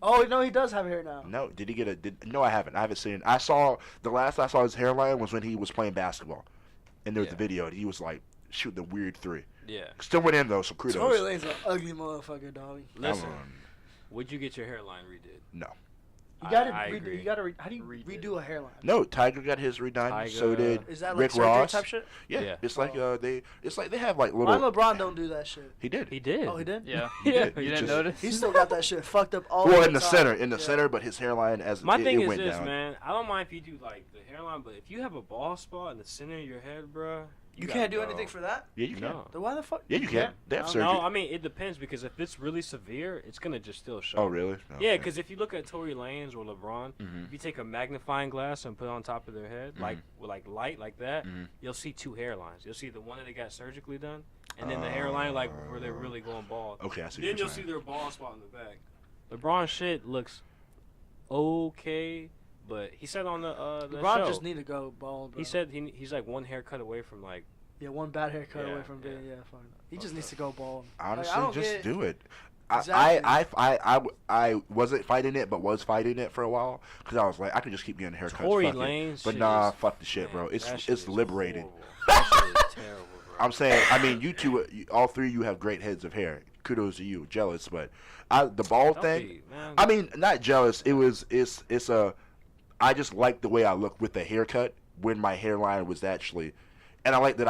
Oh no, he does have hair now. No, did he get a? No, I haven't. I haven't seen. I saw the last I saw his hairline was when he was playing basketball, and there was Yeah. the video, and he was like shooting the weird 3. Yeah. Still went in though, so kudos. Tory Lane's an ugly motherfucker, dog. Listen, Come on. would you get your hairline redid? No. You gotta I redo. agree. You gotta. How do you Redid. redo a hairline? No, Tiger got his redone. Tiger- So did Is that like Rick surgery Ross. type shit? Yeah, Yeah. it's like Oh. it's like they have like Why little. LeBron don't do that shit? He did. He did. Oh, he did. Yeah. He Yeah. did. You He didn't just- notice? He still got that shit fucked up all Well, the in the time. center, in the Yeah. center, but his hairline as My it, thing it is went this, down. man. I don't mind if you do like the hairline, but if you have a bald spot in the center of your head, bruh, You gotta can't do go. anything for that. Yeah, you can. No. Then why the fuck? Yeah, you can. They have surgery. No, I mean it depends because if it's really severe, it's gonna just still show. Oh, really? Yeah, Okay. because if you look at Tory Lanez or LeBron, Mhm. if you take a magnifying glass and put it on top of their head, like with like light like that, Mhm. you'll see 2 hairlines. You'll see the one that they got surgically done, and then the hairline like where they're really going bald. Okay, I see. Then what you'll you're see saying. their bald spot in the back. LeBron shit looks okay, but he said on the LeBron show, just need to go bald. Bro. he said he's like one haircut away from like. Yeah, one bad haircut Yeah, away from being fuck. He just Fucked needs up. to go bald. Honestly, Like, I don't just get- do it. Exactly. I wasn't fighting it, but was fighting it for a while because I was like, I can just keep getting haircuts. Tory fuck it. Lanez, But shit nah, is- fuck the shit, man, bro. It's that shit is liberating. horrible. That shit is terrible, bro. I'm saying, I mean, you two, all three of you have great heads of hair. Kudos to you. Jealous, but the bald Don't thing. be, man. I mean, not jealous. It's a. I just like the way I look with the haircut when my hairline was actually, and I like that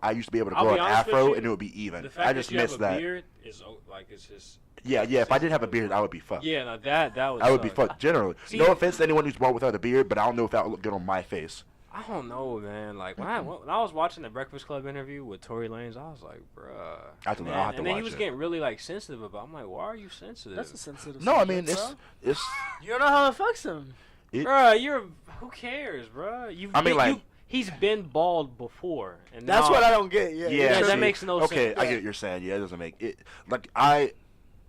I used to be able to I'll grow be an honest with afro you, and it would be even. the fact I just that you miss have a that. beard is like it's just. Yeah. If I didn't have a beard, I would be fucked. Yeah, no, that would. I would be suck. fucked. Generally, See- no offense to anyone who's bald without a beard, but I don't know if that would look good on my face. I don't know, man. Like when I was watching the Breakfast Club interview with Tory Lanez, I was like, bruh. I have to- man. I'll have to and then he watch was it. getting really like sensitive about. I'm like, why are you sensitive? That's a sensitive. No, I subject, mean bro. it's. You don't know how it affects him. Bruh, who cares, bruh? I mean, like- he's been bald before, and That's now- what I don't get. Yeah. Yeah, that see, makes no okay, sense. I get what you're saying. Yeah, it doesn't make it. Like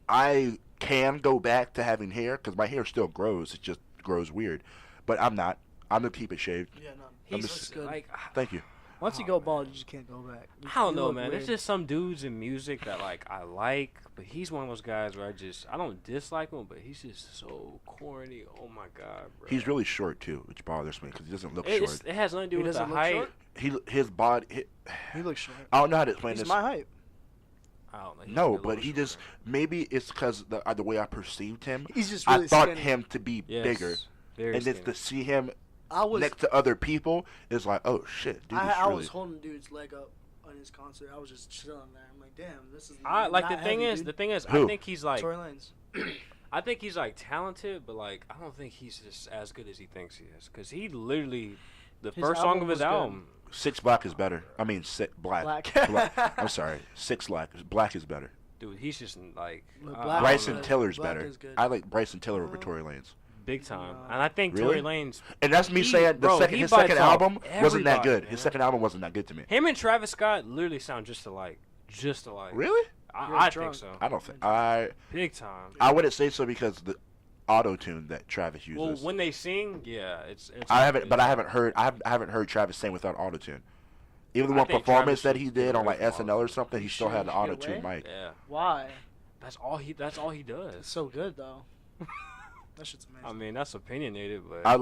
I can go back to having hair because my hair still grows. It just grows weird, but I'm not. I'm gonna keep it shaved. Yeah, no. He's looks good. like, Thank you. Once you go bald, you just can't go back. I don't You know, look man. weird. There's just some dudes in music that like I like, but he's one of those guys where I don't dislike him, but he's just so corny. Oh my god, bro. He's really short too, which bothers me because he doesn't look It short. has nothing to do He with the doesn't look height. short? His body. He looks short. I don't know how to explain He's this. my height. I don't know. He's No, a little but he just shorter. maybe it's because the way I perceived him. He's just really I thought skinny. him to be Yes, bigger, very and then skinny. to see him I was next to other people is like, oh shit, dude. I really... was holding dude's leg up on his concert. I was just chilling there. I'm like, damn, this is. I like not the thing heavy, is, dude. the thing is, Who? I think he's like, Tory Lanez. I think he's like talented, but like I don't think he's just as good as he thinks he is. Cause he literally, the His first song album of his was good. album, Six Black is better. I mean, Black. Black. I'm sorry. Six Black. Black is better. dude, he's just like The I Black don't Bryson know, Tiller's Black better. is good. I like Bryson Tiller over Uh, Tory Lanez. big time, No. and I think Really? Tory Lanez. And that's me He- saying bro, he his bites second off album wasn't that everybody, good. man. His second album wasn't that good to me. Him and Travis Scott literally sound just alike. Just alike. Really? You're I think drunk. so. I don't think I Big time. wouldn't say so because the auto tune that Travis uses. Well, when they sing, yeah, it's. I haven't heard Travis sing without auto tune. Even the I one think performance Travis that he should did get on away like from SNL or something, he You still sure had the he should auto get tune away? mic. Yeah, Why? that's all he does. It's so good though. That shit's amazing. I mean, that's opinionated, but I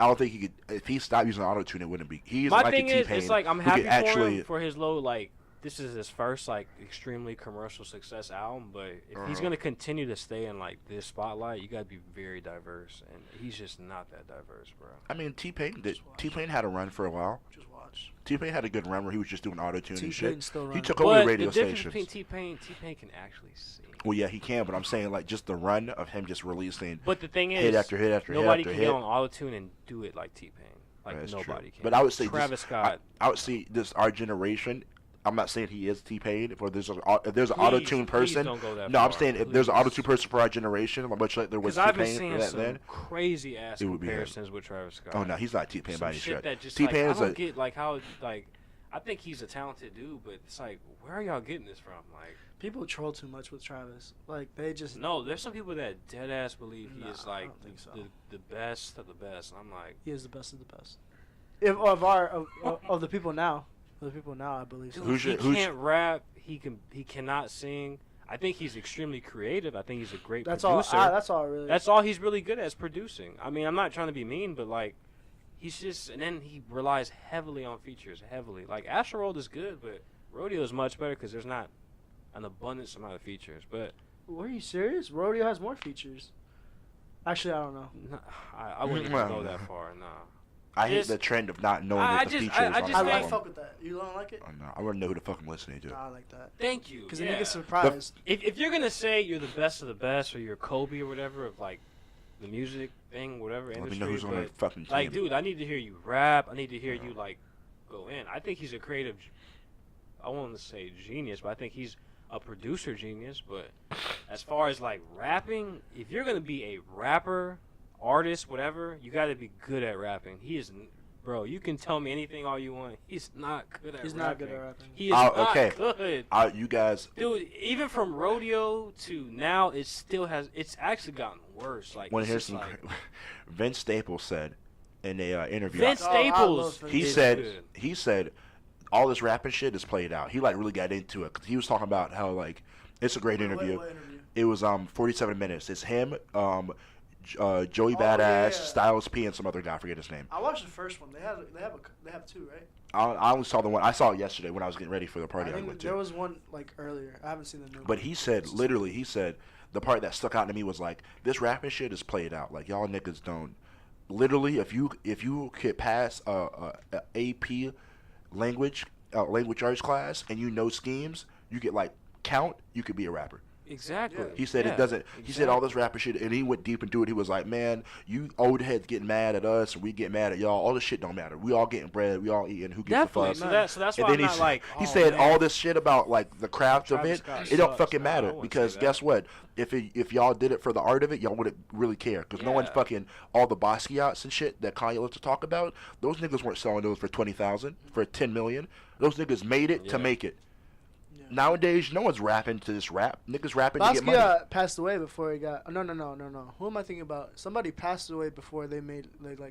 don't think he could. If he stopped using auto tune, it wouldn't be. He's my like thing a is, T-Pain it's like I'm who happy could for actually. him for his low like. This is his first like extremely commercial success album, but if he's gonna continue to stay in like this spotlight, you gotta be very diverse, and he's just not that diverse, bro. I mean, T-Pain did. Just watch. T-Pain had a run for a while. Just watch. T-Pain had a good run where he was just doing auto tune and shit. T-Pain's still He running. took over But the radio the difference stations. between T-Pain can actually sing. Well, yeah, he can, but I'm saying like just the run of him just releasing But the thing is, hit after hit after hit nobody after can hit. get on autotune and do it like T-Pain. Like That's nobody true. can. But I would say Travis Scott. I would say this our generation. I'm not saying he is T-Pain. If there's an auto tune Please person, don't go that no, I'm far, saying if there's an please. auto tune person for our generation, much like there was Because I've been T-Pain seeing for that some then. crazy ass It would be him. comparisons with Travis Scott. Oh no, he's not T-Pain Some by any shit stretch. that just T-Pain like, is I don't a get like how like I think he's a talented dude, but it's like where are y'all getting this from? Like People troll too much with Travis. Like they just. no, there's some people that dead ass believe he Nah, is I like don't think so. the best of the best. I'm like, He is the best of the best. If of the people now, I believe so. dude, Who's he can't rap. He cannot sing. I think he's extremely creative. I think he's a great That's all. producer. That's all. Really. That's all he's really good at is producing. I mean, I'm not trying to be mean, but like, he's just, and then he relies heavily on features, heavily. Like, Astroworld is good, but Rodeo is much better because there's not an abundance amount of features. But Were you serious? Rodeo has more features. Actually, I don't know. I wouldn't even go that far. Nah. I hate Just- the trend of not knowing I what the just- features I on just the I think- album. fuck with that. You don't like it? Oh, no, I want to know who the fuck I'm listening to. Nah, I like that. Thank you. Because yeah. then you get surprised. If you're gonna say you're the best of the best, or you're Kobe or whatever of like the music thing, whatever Let me industry, know who's on but, the fucking team. like, dude, I need to hear you rap. I need to hear you like go in. I think he's a creative. I won't say genius, but I think he's a producer genius. But as far as like rapping, if you're gonna be a rapper, artist, whatever, you got to be good at rapping. He is, bro. You can tell me anything all you want. He's not good at. He's rapping. not good at rapping. He is not okay. good. You guys, Dude, even from Rodeo to now, it's actually gotten worse. Like, want it's to hear just some? like, Vince Staples said in a interview. Vince Oh, I love Staples. Vince. he is said good. he said all this rapping shit is played out. He like really got into it 'cause he was talking about how like it's a great interview. What interview? It was 47 minutes. It's him, Joey Oh, Badass, yeah. Styles P, and some other guy. I forget his name. I watched the first one. They have two, right? I only saw the one. I saw it yesterday when I was getting ready for the party I I think went there to. was one like earlier. I haven't seen the new. But one. he said literally, he said the part that stuck out to me was like this rapping shit is played out. Like y'all niggas don't. Literally, if you could pass a AP language arts class and you know schemes, you get like count. You could be a rapper. Exactly. Yeah. He said Yeah, it doesn't. He said all this exactly. rapper shit, and he went deep into it. He was like, "Man, you old heads getting mad at us, and we get mad at y'all. All this shit don't matter. We all getting bread. We all eating. Who gives Definitely. a fuck?" So that's And why then I'm not like. he oh, said man. all this shit about like the craft of Travis it. Scott It don't sucks. fucking Nah, I matter wouldn't because say guess that. what? If y'all did it for the art of it, y'all wouldn't really care because no one's Yeah. fucking all the Basquiat's and shit that Kanye loves to talk about. Those niggas weren't selling those for 20,000 for 10 million. Those niggas made it to Yeah. make it. Yeah. Nowadays, no one's rapping to this rap. Niggas rapping to get money. Basquiat passed away before he got. No. Who am I thinking about? Somebody passed away before they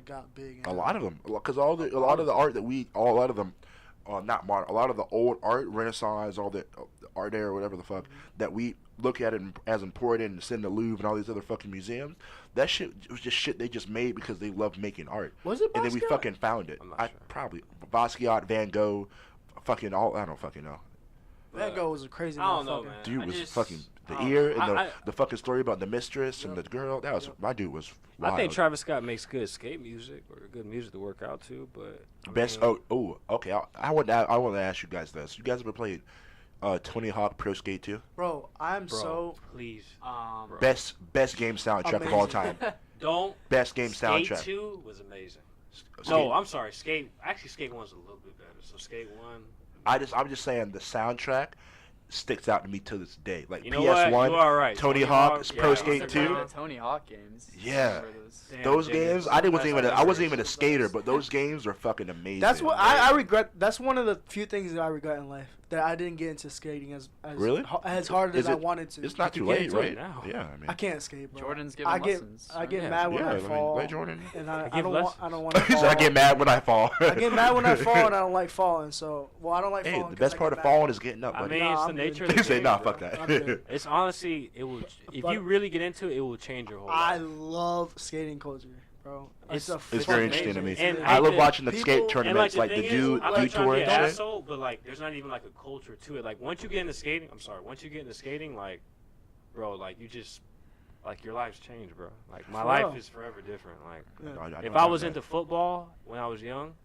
got big. A lot of them, because a lot of the art that a lot of them, not modern, a lot of the old art, Renaissance, all the art era, whatever the fuck, that we look at it as important and send to Louvre and all these other fucking museums. That shit was just shit they just made because they loved making art. Was it Basquiat? And then we fucking found it. I'm not sure. Probably Basquiat, Van Gogh, fucking all. I don't fucking know. Van Gogh was a crazy I don't know, motherfucker. man. Dude I was just- fucking the I don't ear know. and I- the fucking story about the mistress and the Yep. girl. That was Yep. my dude was. I think wild. Travis Scott makes good skate music or good music to work out to, but I Best. mean, Okay. I want to ask you guys this. You guys ever played Tony Hawk Pro Skate 2? Bro, I'm bro, so. please Bro. Best game soundtrack of all Amazing. time. don't. Best game Skate soundtrack. 2 was amazing. Skate- No, I'm sorry. Skate 1's a little bit better. So Skate 1. I'm just saying the soundtrack sticks out to me to this day. Like You know what? PS1, You are right. Tony Hawk, Pro yeah, Skate Those 2. are the Tony Hawk games. Yeah. Remember those? Damn, Those Jacob, games, that's I wasn't even a best. skater, but those games were fucking amazing. That's what I regret. That's one of the few things that I regret in life. that I didn't get into skating as Really? as hard Is as I it- wanted to. It's not You too can get late, into it right? now. Yeah, I mean. I can't skate, bro. Jordan's giving I get lessons. I get Yeah. mad when Yeah, I let me fall, let Jordan. and I Give don't lessons. want to He fall. said, I get mad when I fall. I get mad when I fall, and I don't like falling. So, well, I don't like Hey, falling. the 'cause best I part get of mad. falling is getting up, I buddy. mean, Nah, it's the I'm nature good. of He the said, game. nah, bro. fuck that. I'm good. It's honestly, it will. If But- you really get into it, it will change your whole I life. love skating culture, bro. It's- a It's fucking very interesting to me. And I love the- watching the skate people- tournaments, And like the thing dude is, I'm not tour trying to be and an shit. asshole, but like, there's not even like a culture to it. Like, once you get into skating, once you get into skating, like, bro, like you just, like your life's changed, bro. Like my For life real. is forever different. Like, Yeah. if I was into football when I was young,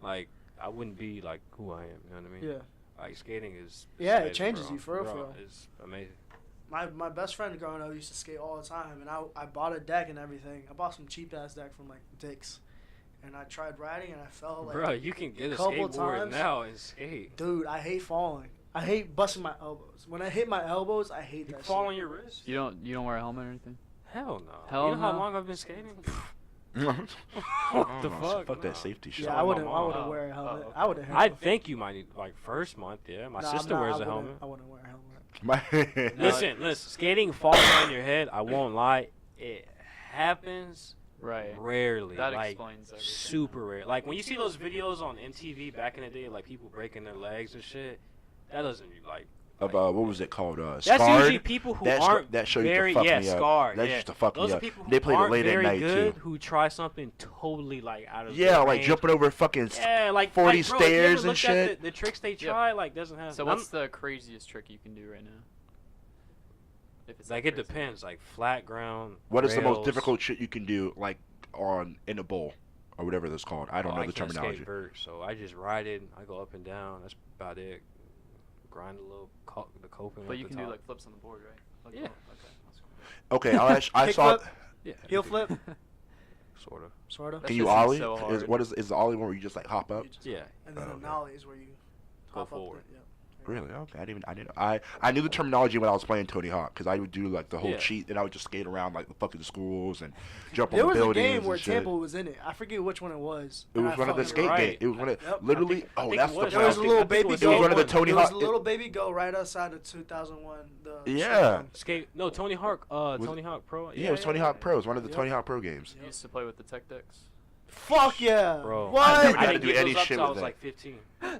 like I wouldn't be like who I am. You know what I mean? Yeah. Like skating is. Yeah, it amazing, changes bro. you, for real, Bro, for real. It's amazing. My best friend growing up used to skate all the time, and I bought a deck and everything. I bought some cheap ass deck from like Dick's, and I tried riding and I fell like. Bro, you can get a couple skateboard times. now and skate. Dude, I hate falling. I hate busting my elbows. When I hit my elbows, I hate You that fall shit. on your wrist? You don't wear a helmet or anything? Hell no. Hell you know how no. long I've been skating? What What the fuck? Fuck No. that safety shit. Yeah, Saw I my wouldn't. mom. I wouldn't wear a helmet. okay. I wouldn't. I think you might need like first month. Yeah, my sister wears a helmet. I wouldn't wear a helmet. My- Listen, skating falling on your head. I won't lie, it happens Right. rarely. That like explains everything. super rare. Like when you see those videos on MTV back in the day, like people breaking their legs and shit. That doesn't like. Of what was it called? That's Scarred. usually people who That aren't that show used to very fuck yeah me up. scarred. That yeah. used to fuck Those me are up. people who They played it aren't late at very night good, too. who try something totally like out of Yeah, their like range. jumping over fucking. Yeah, like 40 like, bro, if you ever stairs and looked at shit. The tricks they try like doesn't have. So what's the craziest trick you can do right now? If it's like that it crazy. depends. Like flat ground. What is the most rails. difficult shit you can do, like in a bowl, or whatever that's called? I don't know I the can't terminology. skate vert, so I just ride it. I go up and down. That's about it. Grind a little the coping. But up you the can top. do like flips on the board, right? Like, Yeah. oh, okay, that's cool. Okay, I Kick saw. flip? Yeah, Heel flip, sort of. sort of. That Can you shit seems ollie? so hard. Is the ollie one where you just like hop up? Yeah. And then Oh, the okay. nollie is where you Go hop forward. Up the, yeah. Really? Okay, I knew the terminology when I was playing Tony Hawk because I would do like the whole Yeah. cheat and I would just skate around like the fucking schools and jump on There the was a buildings game and where shit. Tampa was in it. I forget which one it was. It And was I one of the fucking- skate right. games. It was one of Yep. literally. I Oh, think that's it the was. There was a fucking- little I think it baby was goat. one of the Tony There was Hawk- a little baby goat right outside of 2001. Yeah. Skate. No, Tony Hawk. Tony Hawk Pro. Yeah, it was Tony Hawk Pro. It was one of the Yep. Tony Hawk Pro games. You used to play with the tech decks. Fuck yeah. Bro. What? I never I got to didn't do get any those up shit till I with was that. like 15.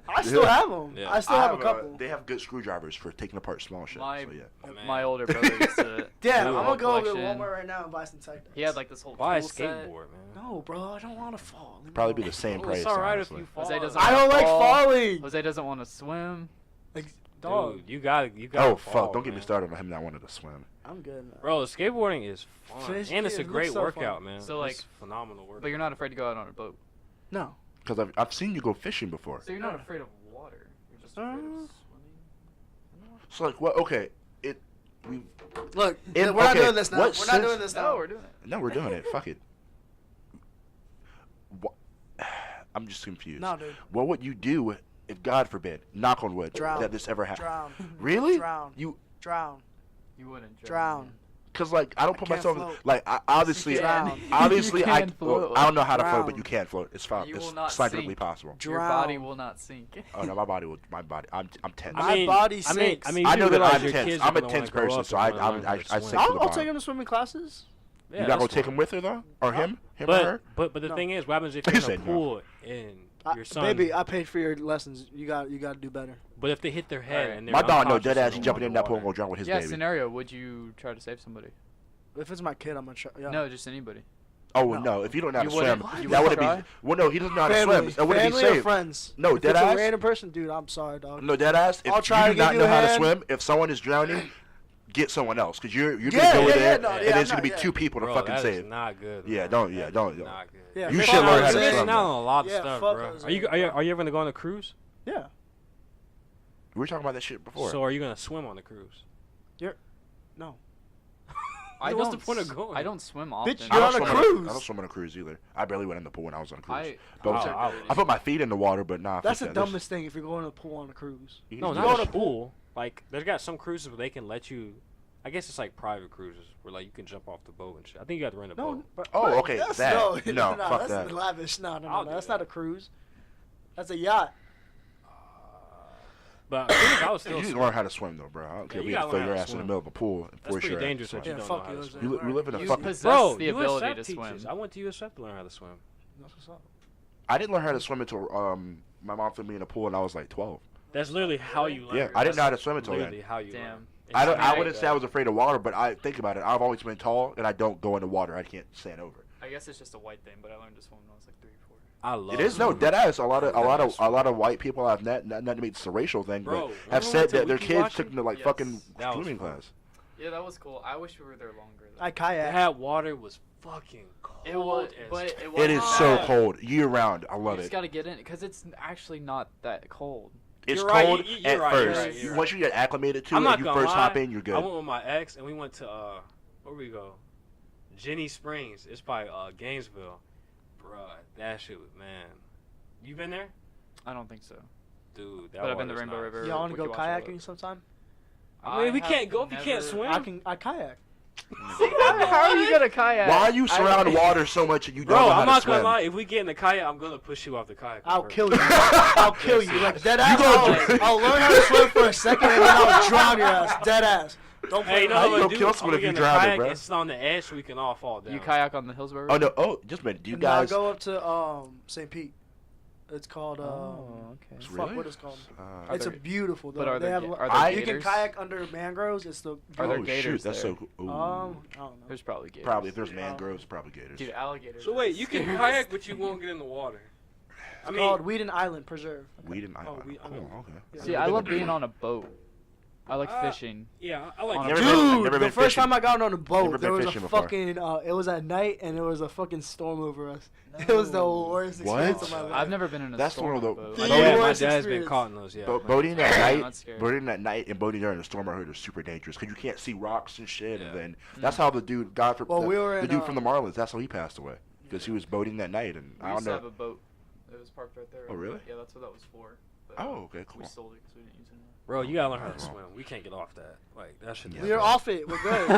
I still have them. Yeah. I still have a couple. They have good screwdrivers for taking apart small shit. My- So yeah. Oh, man. My older brother used to. Damn, do I'm a gonna whole go over to collection. Walmart right now and buy some tech decks. He had like this whole Buy a tool set. skateboard, man. No, bro, I don't want to fall. Leave me Probably be alone. the same Oh, price. it's alright if honestly. you fall. Jose doesn't I don't like Fall. falling. Jose doesn't want to swim. Like, dog, Dude, you got. Oh fall, fuck! Don't get me man. started on him not wanting to swim. I'm good. Man. Bro, skateboarding is fun, Fish- and it's a it great looks so workout, fun. man. So, It's like- phenomenal workout. But you're not afraid to go out on a boat. No. Because I've seen you go fishing before. So you're not afraid of water. You're just afraid of swimming. So like what? Okay, we. Look, In- we're not okay, doing this now. what We're not sense- doing this now. No, we're doing it. No, we're doing it. Fuck it. What? I'm just confused. No, dude. What would you do if, God forbid, knock on wood, Drown. that this ever happened? Drown. Really? Drown. You? Drown. You wouldn't Drown. Cause like I don't put can't myself float. like obviously, You can. obviously You I can float. I don't know how to float, Drown. but you can float. It's fine. You It's will not scientifically sink. possible. Your body Drown. will not sink. Oh no, my body will. My body. I'm tense. My body sinks. I mean, I you know that realize I'm your tense. kids I'm are a gonna tense wanna grow person, up so and I wanna learn how to sink swim. to the I'll bottom. take him to swimming classes. Yeah, You not gonna that's take him fine. with her though, or him or But her? but the No. thing is, what happens if He you're in a said no. pool and your son? Baby, I paid for your lessons. You got to do better. But if they hit their head Alright. and they're My dog, no unconscious dead ass. and He they're jumping in that pool and underwater. gonna drown with his Yeah, baby. scenario. Would you try to save somebody? If it's my kid, I'm gonna try. Yeah. No, just anybody. Oh No. no! If you don't know how You to swim, wouldn't- you that wouldn't wouldn't be. try? Well, no, he doesn't know how to Family, swim. It wouldn't be family or safe. friends. No, if dead it's ass? a random person, dude, I'm sorry, dog. No, dead ass. If I'll try you to do not give you know a how to hand. swim, if someone is drowning, get someone else because you're Yeah, gonna go yeah, there yeah, no, and yeah, then it's I'm gonna be not- two people to Bro, fucking that save. is not good. Yeah, man. don't- yeah, That don't- is don't. Not good. Yeah, You fuck should learn how to Jose. swim. Not on a lot of Yeah, stuff, fuck bro. Jose, Are you bro. are you ever gonna go on a cruise? Yeah. We were talking about that shit before. So are you gonna swim on the cruise? No. I What's don't the point of s- going? I don't swim often. Bitch, I you're don't on a swim cruise. I don't swim on a cruise either. I barely went in the pool when I was on a cruise. I But I I put my feet in the water, but nah. That's fuck the that. This- dumbest thing if you're going to the pool on a cruise. you No, can not do a that. pool. Like, there's got some cruises where they can let you. I guess it's like private cruises where like you can jump off the boat and shit. I think you have to rent a No. boat. But, Oh, but okay, That's, that. No, No, fuck that's that. lavish. No, I'll do that's that. not a cruise. That's a yacht. But I was You still. need to learn how to swim though, bro. I don't care. you We gotta throw learn your how to ass in the swim. middle of a pool and That's force pretty your dangerous ass that to you swim. don't fuck know how you, to Jose. swim. We live in a You fucking. possess Bro, the ability USF to teaches. swim. I went to USF to learn how to swim. That's what's up. I didn't learn how to swim until my mom threw me in a pool and I was like 12. That's literally how you learn. Yeah, I didn't know how to swim until Literally then. how you Damn. learn. I don't. It's I not wouldn't like say I that. was afraid of water, but I think about it. I've always been tall and I don't go into water. I can't stand over. I guess it's just a white thing, but I learned to swim when I was like 3 or 4. I love It is no swimming. dead ass. A lot of white people have not to make this a racial thing, Bro, but remember have we said went to that their Wiki kids Waki? took them to like Yes. fucking That was swimming fun. class. Yeah, that was cool. I wish we were there longer. Though. I kayak. That water was fucking cold. It was, as but fuck. it It wasn't is so bad. cold year round. I You love just it. gotta get in because it's actually not that cold. It's You're right, cold you're at right, first. you're right, you're Once you get acclimated to I'm it, not and you gonna first lie, hop in, you're good. I went with my ex and we went to where we go? Jenny Springs. It's by Gainesville. Bruh, that shit was, man. You been there? I don't think so. Dude, that But I've been to water's Rainbow nice. River. Y'all want to go Wiki Waki kayaking sometime? I mean, we have can't go if you can't never- swim. I kayak. How are you gonna kayak? Why are you surrounded water so much and you don't Bro, know how I'm to not swim? gonna lie. If we get in the kayak, I'm gonna push you off the kayak. I'll first. kill you. I'll kill you. Like dead ass. gonna I'll learn how to swim for a second and then I'll drown your ass. Dead ass. Don't play Hey, with no, How me. you but gonna dude, kill someone I'm if you gonna drown it, kayak bro? and sit on the edge so we can all fall down. You kayak on the Hillsborough River? Oh no! Oh, just a minute. Do you Now guys? go up to St. Pete. It's called okay. fuck, Really? what is it called? Are It's a there- beautiful. but though. are They there have, ga- li- are there you can gators? kayak under mangroves. It's the Are there Oh gators shoot! That's there? so cool. Ooh. I don't know. There's probably gators. Probably if there's mangroves, probably gators. Dude, alligators. So are wait, you can scary. kayak, but you won't get in the water. It's called Whedon Island Preserve. Weed and island. we- I Cool. know. Okay. Yeah. See, I love being on a boat. I like Uh, fishing. Yeah, I like. On a Never boat. been- Dude, never the been first fishing. time I got on a Never boat, been there was a fishing before. fucking. It was at night, and there was a fucking storm over us. It was the worst What? experience of my life. I've never been in a That's storm one of the- on a boat. The Oh, yeah, my worst dad's been experience. caught in those. Yeah. Boating at I'm not night, scared. boating at night, and boating during a storm I heard is super dangerous because you can't see rocks and shit. Yeah. And then that's how the dude got from Well, we were the in, dude from the Marlins. That's how he passed away because he was boating that night, and We I don't used to know. have a boat. It was parked right there. Oh, really? Yeah, that's what that was for. But Oh, okay, We cool. sold it because we didn't use it anymore. Bro, you gotta learn how to Oh. swim. We can't get off that. Like that should. Yeah, We are bro. off it. We're good.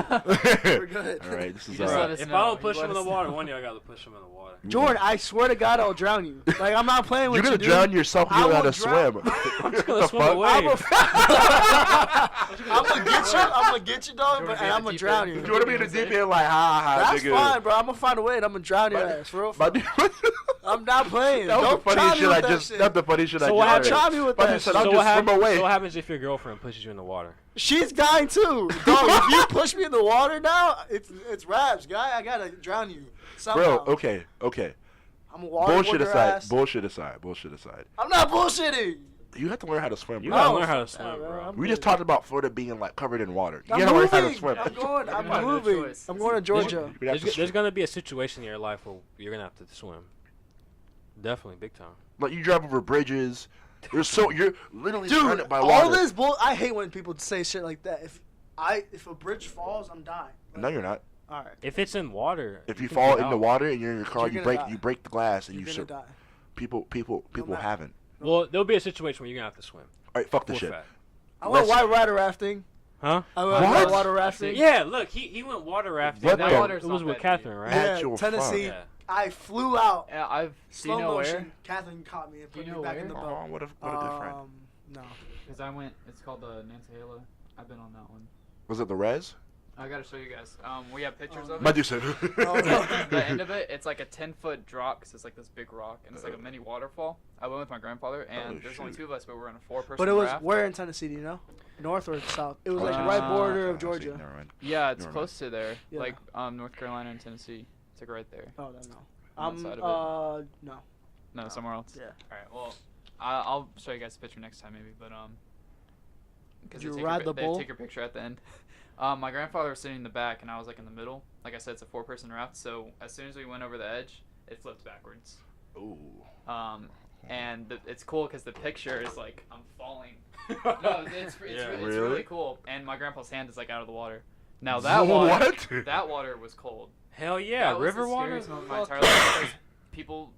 We're good. All right, this You is just all let right. us If know. I don't You push let him in the us water, know. one day I gotta push him in the water. Jordan, I swear to God, I'll drown you. Like I'm not playing with You're you. gonna drown yourself. You I don't know how will to drown- swim. I'm just The gonna swim fuck? away. I'm gonna get you. I'm gonna get you, dog. Jordan, But be and in I'm the gonna deep drown end. you. You want to be in the deep end like ha That's nigga. fine, bro. I'm gonna find a way. And I'm gonna drown your My- ass, for real. My dude, I'm not playing. that was Don't the try funniest me shit I with that just. shit. That's the funniest shit I So just. what heard. happened? Try me with My that dude said, shit. I'll So just what, swim happens, away. so what happens if your girlfriend pushes you in the water? She's dying too. Dog, if you push me in the water now, it's raps, guy. I gotta drown you somehow. Bro, okay. I'm a water Bullshit your aside. ass. Bullshit aside. I'm not bullshitting. You have to learn how to swim, You bro. gotta No, learn how to fuck swim, that, bro. I'm We just good. talked about Florida being like covered in water. You I'm gotta learn how to moving. swim. I'm going. I'm You have no moving. choice. I'm going to Georgia. You have to There's swim. gonna be a situation in your life where you're gonna have to swim. Definitely, big time. Like you drive over bridges. You're literally Dude, surrounded by all water. this bull. I hate when people say shit like that. If a bridge falls, I'm dying. No, you're not. All right. If it's in water, If you can fall get in the out. water and you're in your car, You're you gonna break die. you break the glass and You're you gonna die. people matter. haven't. Well, there'll be a situation where you're gonna have to swim. All right, fuck For this a shit. fact. I went Let's- white rider rafting. Huh? I went What? white water rafting. Yeah, look, he went water rafting. What That the- water, it was not with bad, Catherine, dude. right? Yeah, Actual Tennessee. Yeah. I flew out. Yeah, I've. Do Slow you know motion. where? Catherine caught me and Do put you me know back in where? the Oh, boat. what a good friend. No. Because I went. It's called the Nantahala. I've been on that one. Was it the res? I gotta show you guys. We have pictures Oh, of My it. dude said. Oh, no. The end of it, it's like a 10-foot drop because it's like this big rock and it's like a mini waterfall. I went with my grandfather and Oh, there's only shoot. 2 of us, but we were in a 4-person But it was raft. where in Tennessee? Do you know? North or south? It was like Uh, right border Ah, of I see. Georgia. Never mind. Yeah, it's Never close to there, Yeah. like North Carolina and Tennessee. It's like right there. Oh, no. On that side No. No, somewhere else. Yeah. All right. Well, I'll show you guys the picture next time maybe, but Did you ride the bull? They take your picture at the end. My grandfather was sitting in the back and I was like in the middle. Like I said, it's a 4-person raft. So as soon as we went over the edge, it flipped backwards. Ooh. And it's cool because the picture is like I'm falling. No, it's Yeah. really Really? cool. And my grandpa's hand is like out of the water. Now that water, What? that water was cold. Hell yeah, That was river the water. scariest moment of my entire life because people,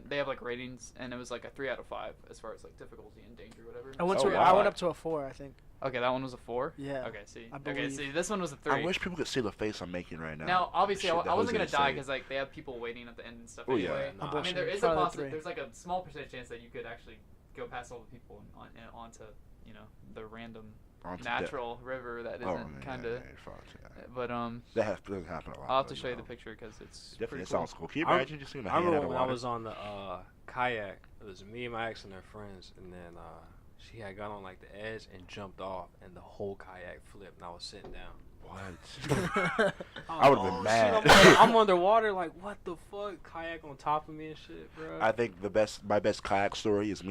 they have like ratings, and it was like a 3 out of 5 as far as like difficulty and danger, whatever. I went Oh, to. wow. I went up to a 4, I think. Okay, that one was a 4. Yeah. Okay, see. I Okay, believe. see, this one was a 3. I wish people could see the face I'm making right now. Now, obviously, The shit I that wasn't gonna Jose's die saying. because like they have people waiting at the end and stuff Oh, yeah. anyway. Nah. I mean, Bullshit. there is Probably a three. there's like a small percentage chance that you could actually go past all the people and onto the random Onto natural river that isn't kind of. But that doesn't happen a lot. I'll have to show you the picture because it's Definitely pretty it cool. sounds cool. Can you imagine just seeing a I hand out remember of when I water? was on the kayak. It was me and my ex and her friends, and then she had got on like the edge and jumped off, and the whole kayak flipped, and I was sitting down. What? I would've been mad. Shit, I'm underwater, like what the fuck? Kayak on top of me and shit, bro. I think my best kayak story is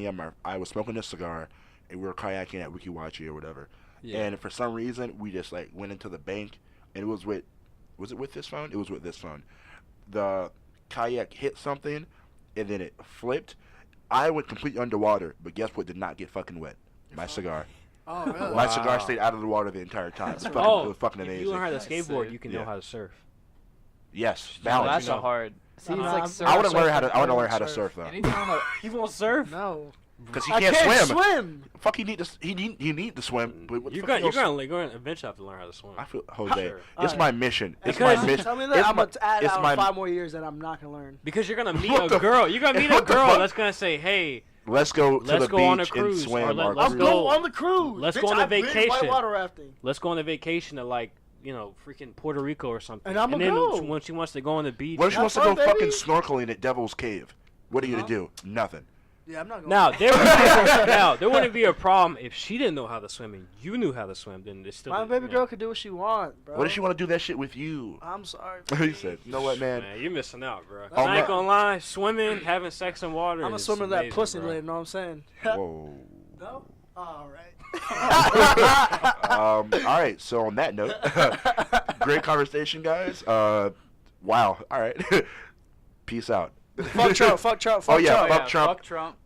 I was smoking a cigar, and we were kayaking at Wikiwachi or whatever. Yeah. And for some reason, we just like went into the bank, and it was with this phone? It was with this phone. The kayak hit something, and then it flipped. I went completely underwater, but guess what? Did not get fucking wet. My cigar. Oh, really? My Wow. cigar stayed out of the water the entire time. It was fucking If amazing. you learn how to That's skateboard, sick. you can Yeah. know how to surf. Yes, No, balance. that's you know. a hard. See, No, it's no, like I'm- surf. I want to learn how to. surf. I want to I learn how to surf. surf though, Anytime You won't surf? No. because he I can't can't swim. swim. Fuck, he need to swim. But what the You're fuck gonna else- eventually have to learn how to swim. I feel Jose. Sure. It's Alright. my mission. It's Because- my mission. Tell me that It's I'm my- going to add it's out my- 5 more years that I'm not going to learn. Because you're gonna meet What the a girl. You're gonna meet a what the girl fuck? that's gonna say, "Hey, Let's go to Let's the go beach on a and cruise, swim. or or let's I'm cruise. go- going on the cruise. let's Bitch, go on a I've been vacation. whitewater rafting. let's go on a vacation to like, freaking Puerto Rico or something." And I'ma then go. when she wants to go on the beach, What if she Have wants to fun, go fucking baby. snorkeling at Devil's Cave? What are you gonna do? Nothing. Yeah, I'm not going. now there wouldn't be a problem if she didn't know how to swim and you knew how to swim. Then it's still My baby girl can do what she wants, bro. What if she want to do that shit with you? I'm sorry. He said, "You know what, man? Man, you're missing out, bro. Oh, I ain't my- gonna lie, swimming, having sex in water. I'm a is swimmer that amazing, pussy bro. later, know what I'm saying? Whoa." No? All right. All right. So on that note, great conversation, guys. Wow. All right. Peace out. Fuck Trump, fuck Trump, fuck Oh, yeah, Trump. fuck Trump. Fuck Trump.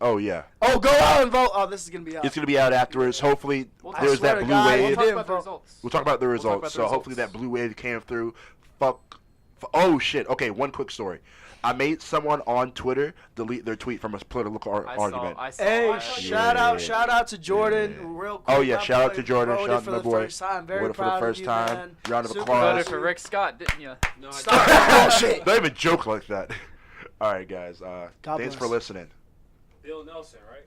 Oh yeah. Oh, go out and vote. Oh, this is going to be out. It's gonna be out afterwards. Hopefully, We'll there's swear that to blue God, wave. We'll talk didn't about the vote. results. We'll talk about the We'll results. talk about the So hopefully results. that blue wave came through. Oh shit. Okay, one quick story. I made someone on Twitter delete their tweet from a political argument. I saw Hey, that. shout Yeah. out to Jordan. Yeah. Real quick. Oh, yeah, My shout out boy to Jordan, voted shout out for to my the boy. first time. Very Voted for the proud first of you, time. man. Round of Super applause. Voted proud for of Rick Scott, didn't you? No, I Stop didn't. that bullshit. Don't even joke like that. All right, guys. God Thanks bless. for listening. Bill Nelson, right?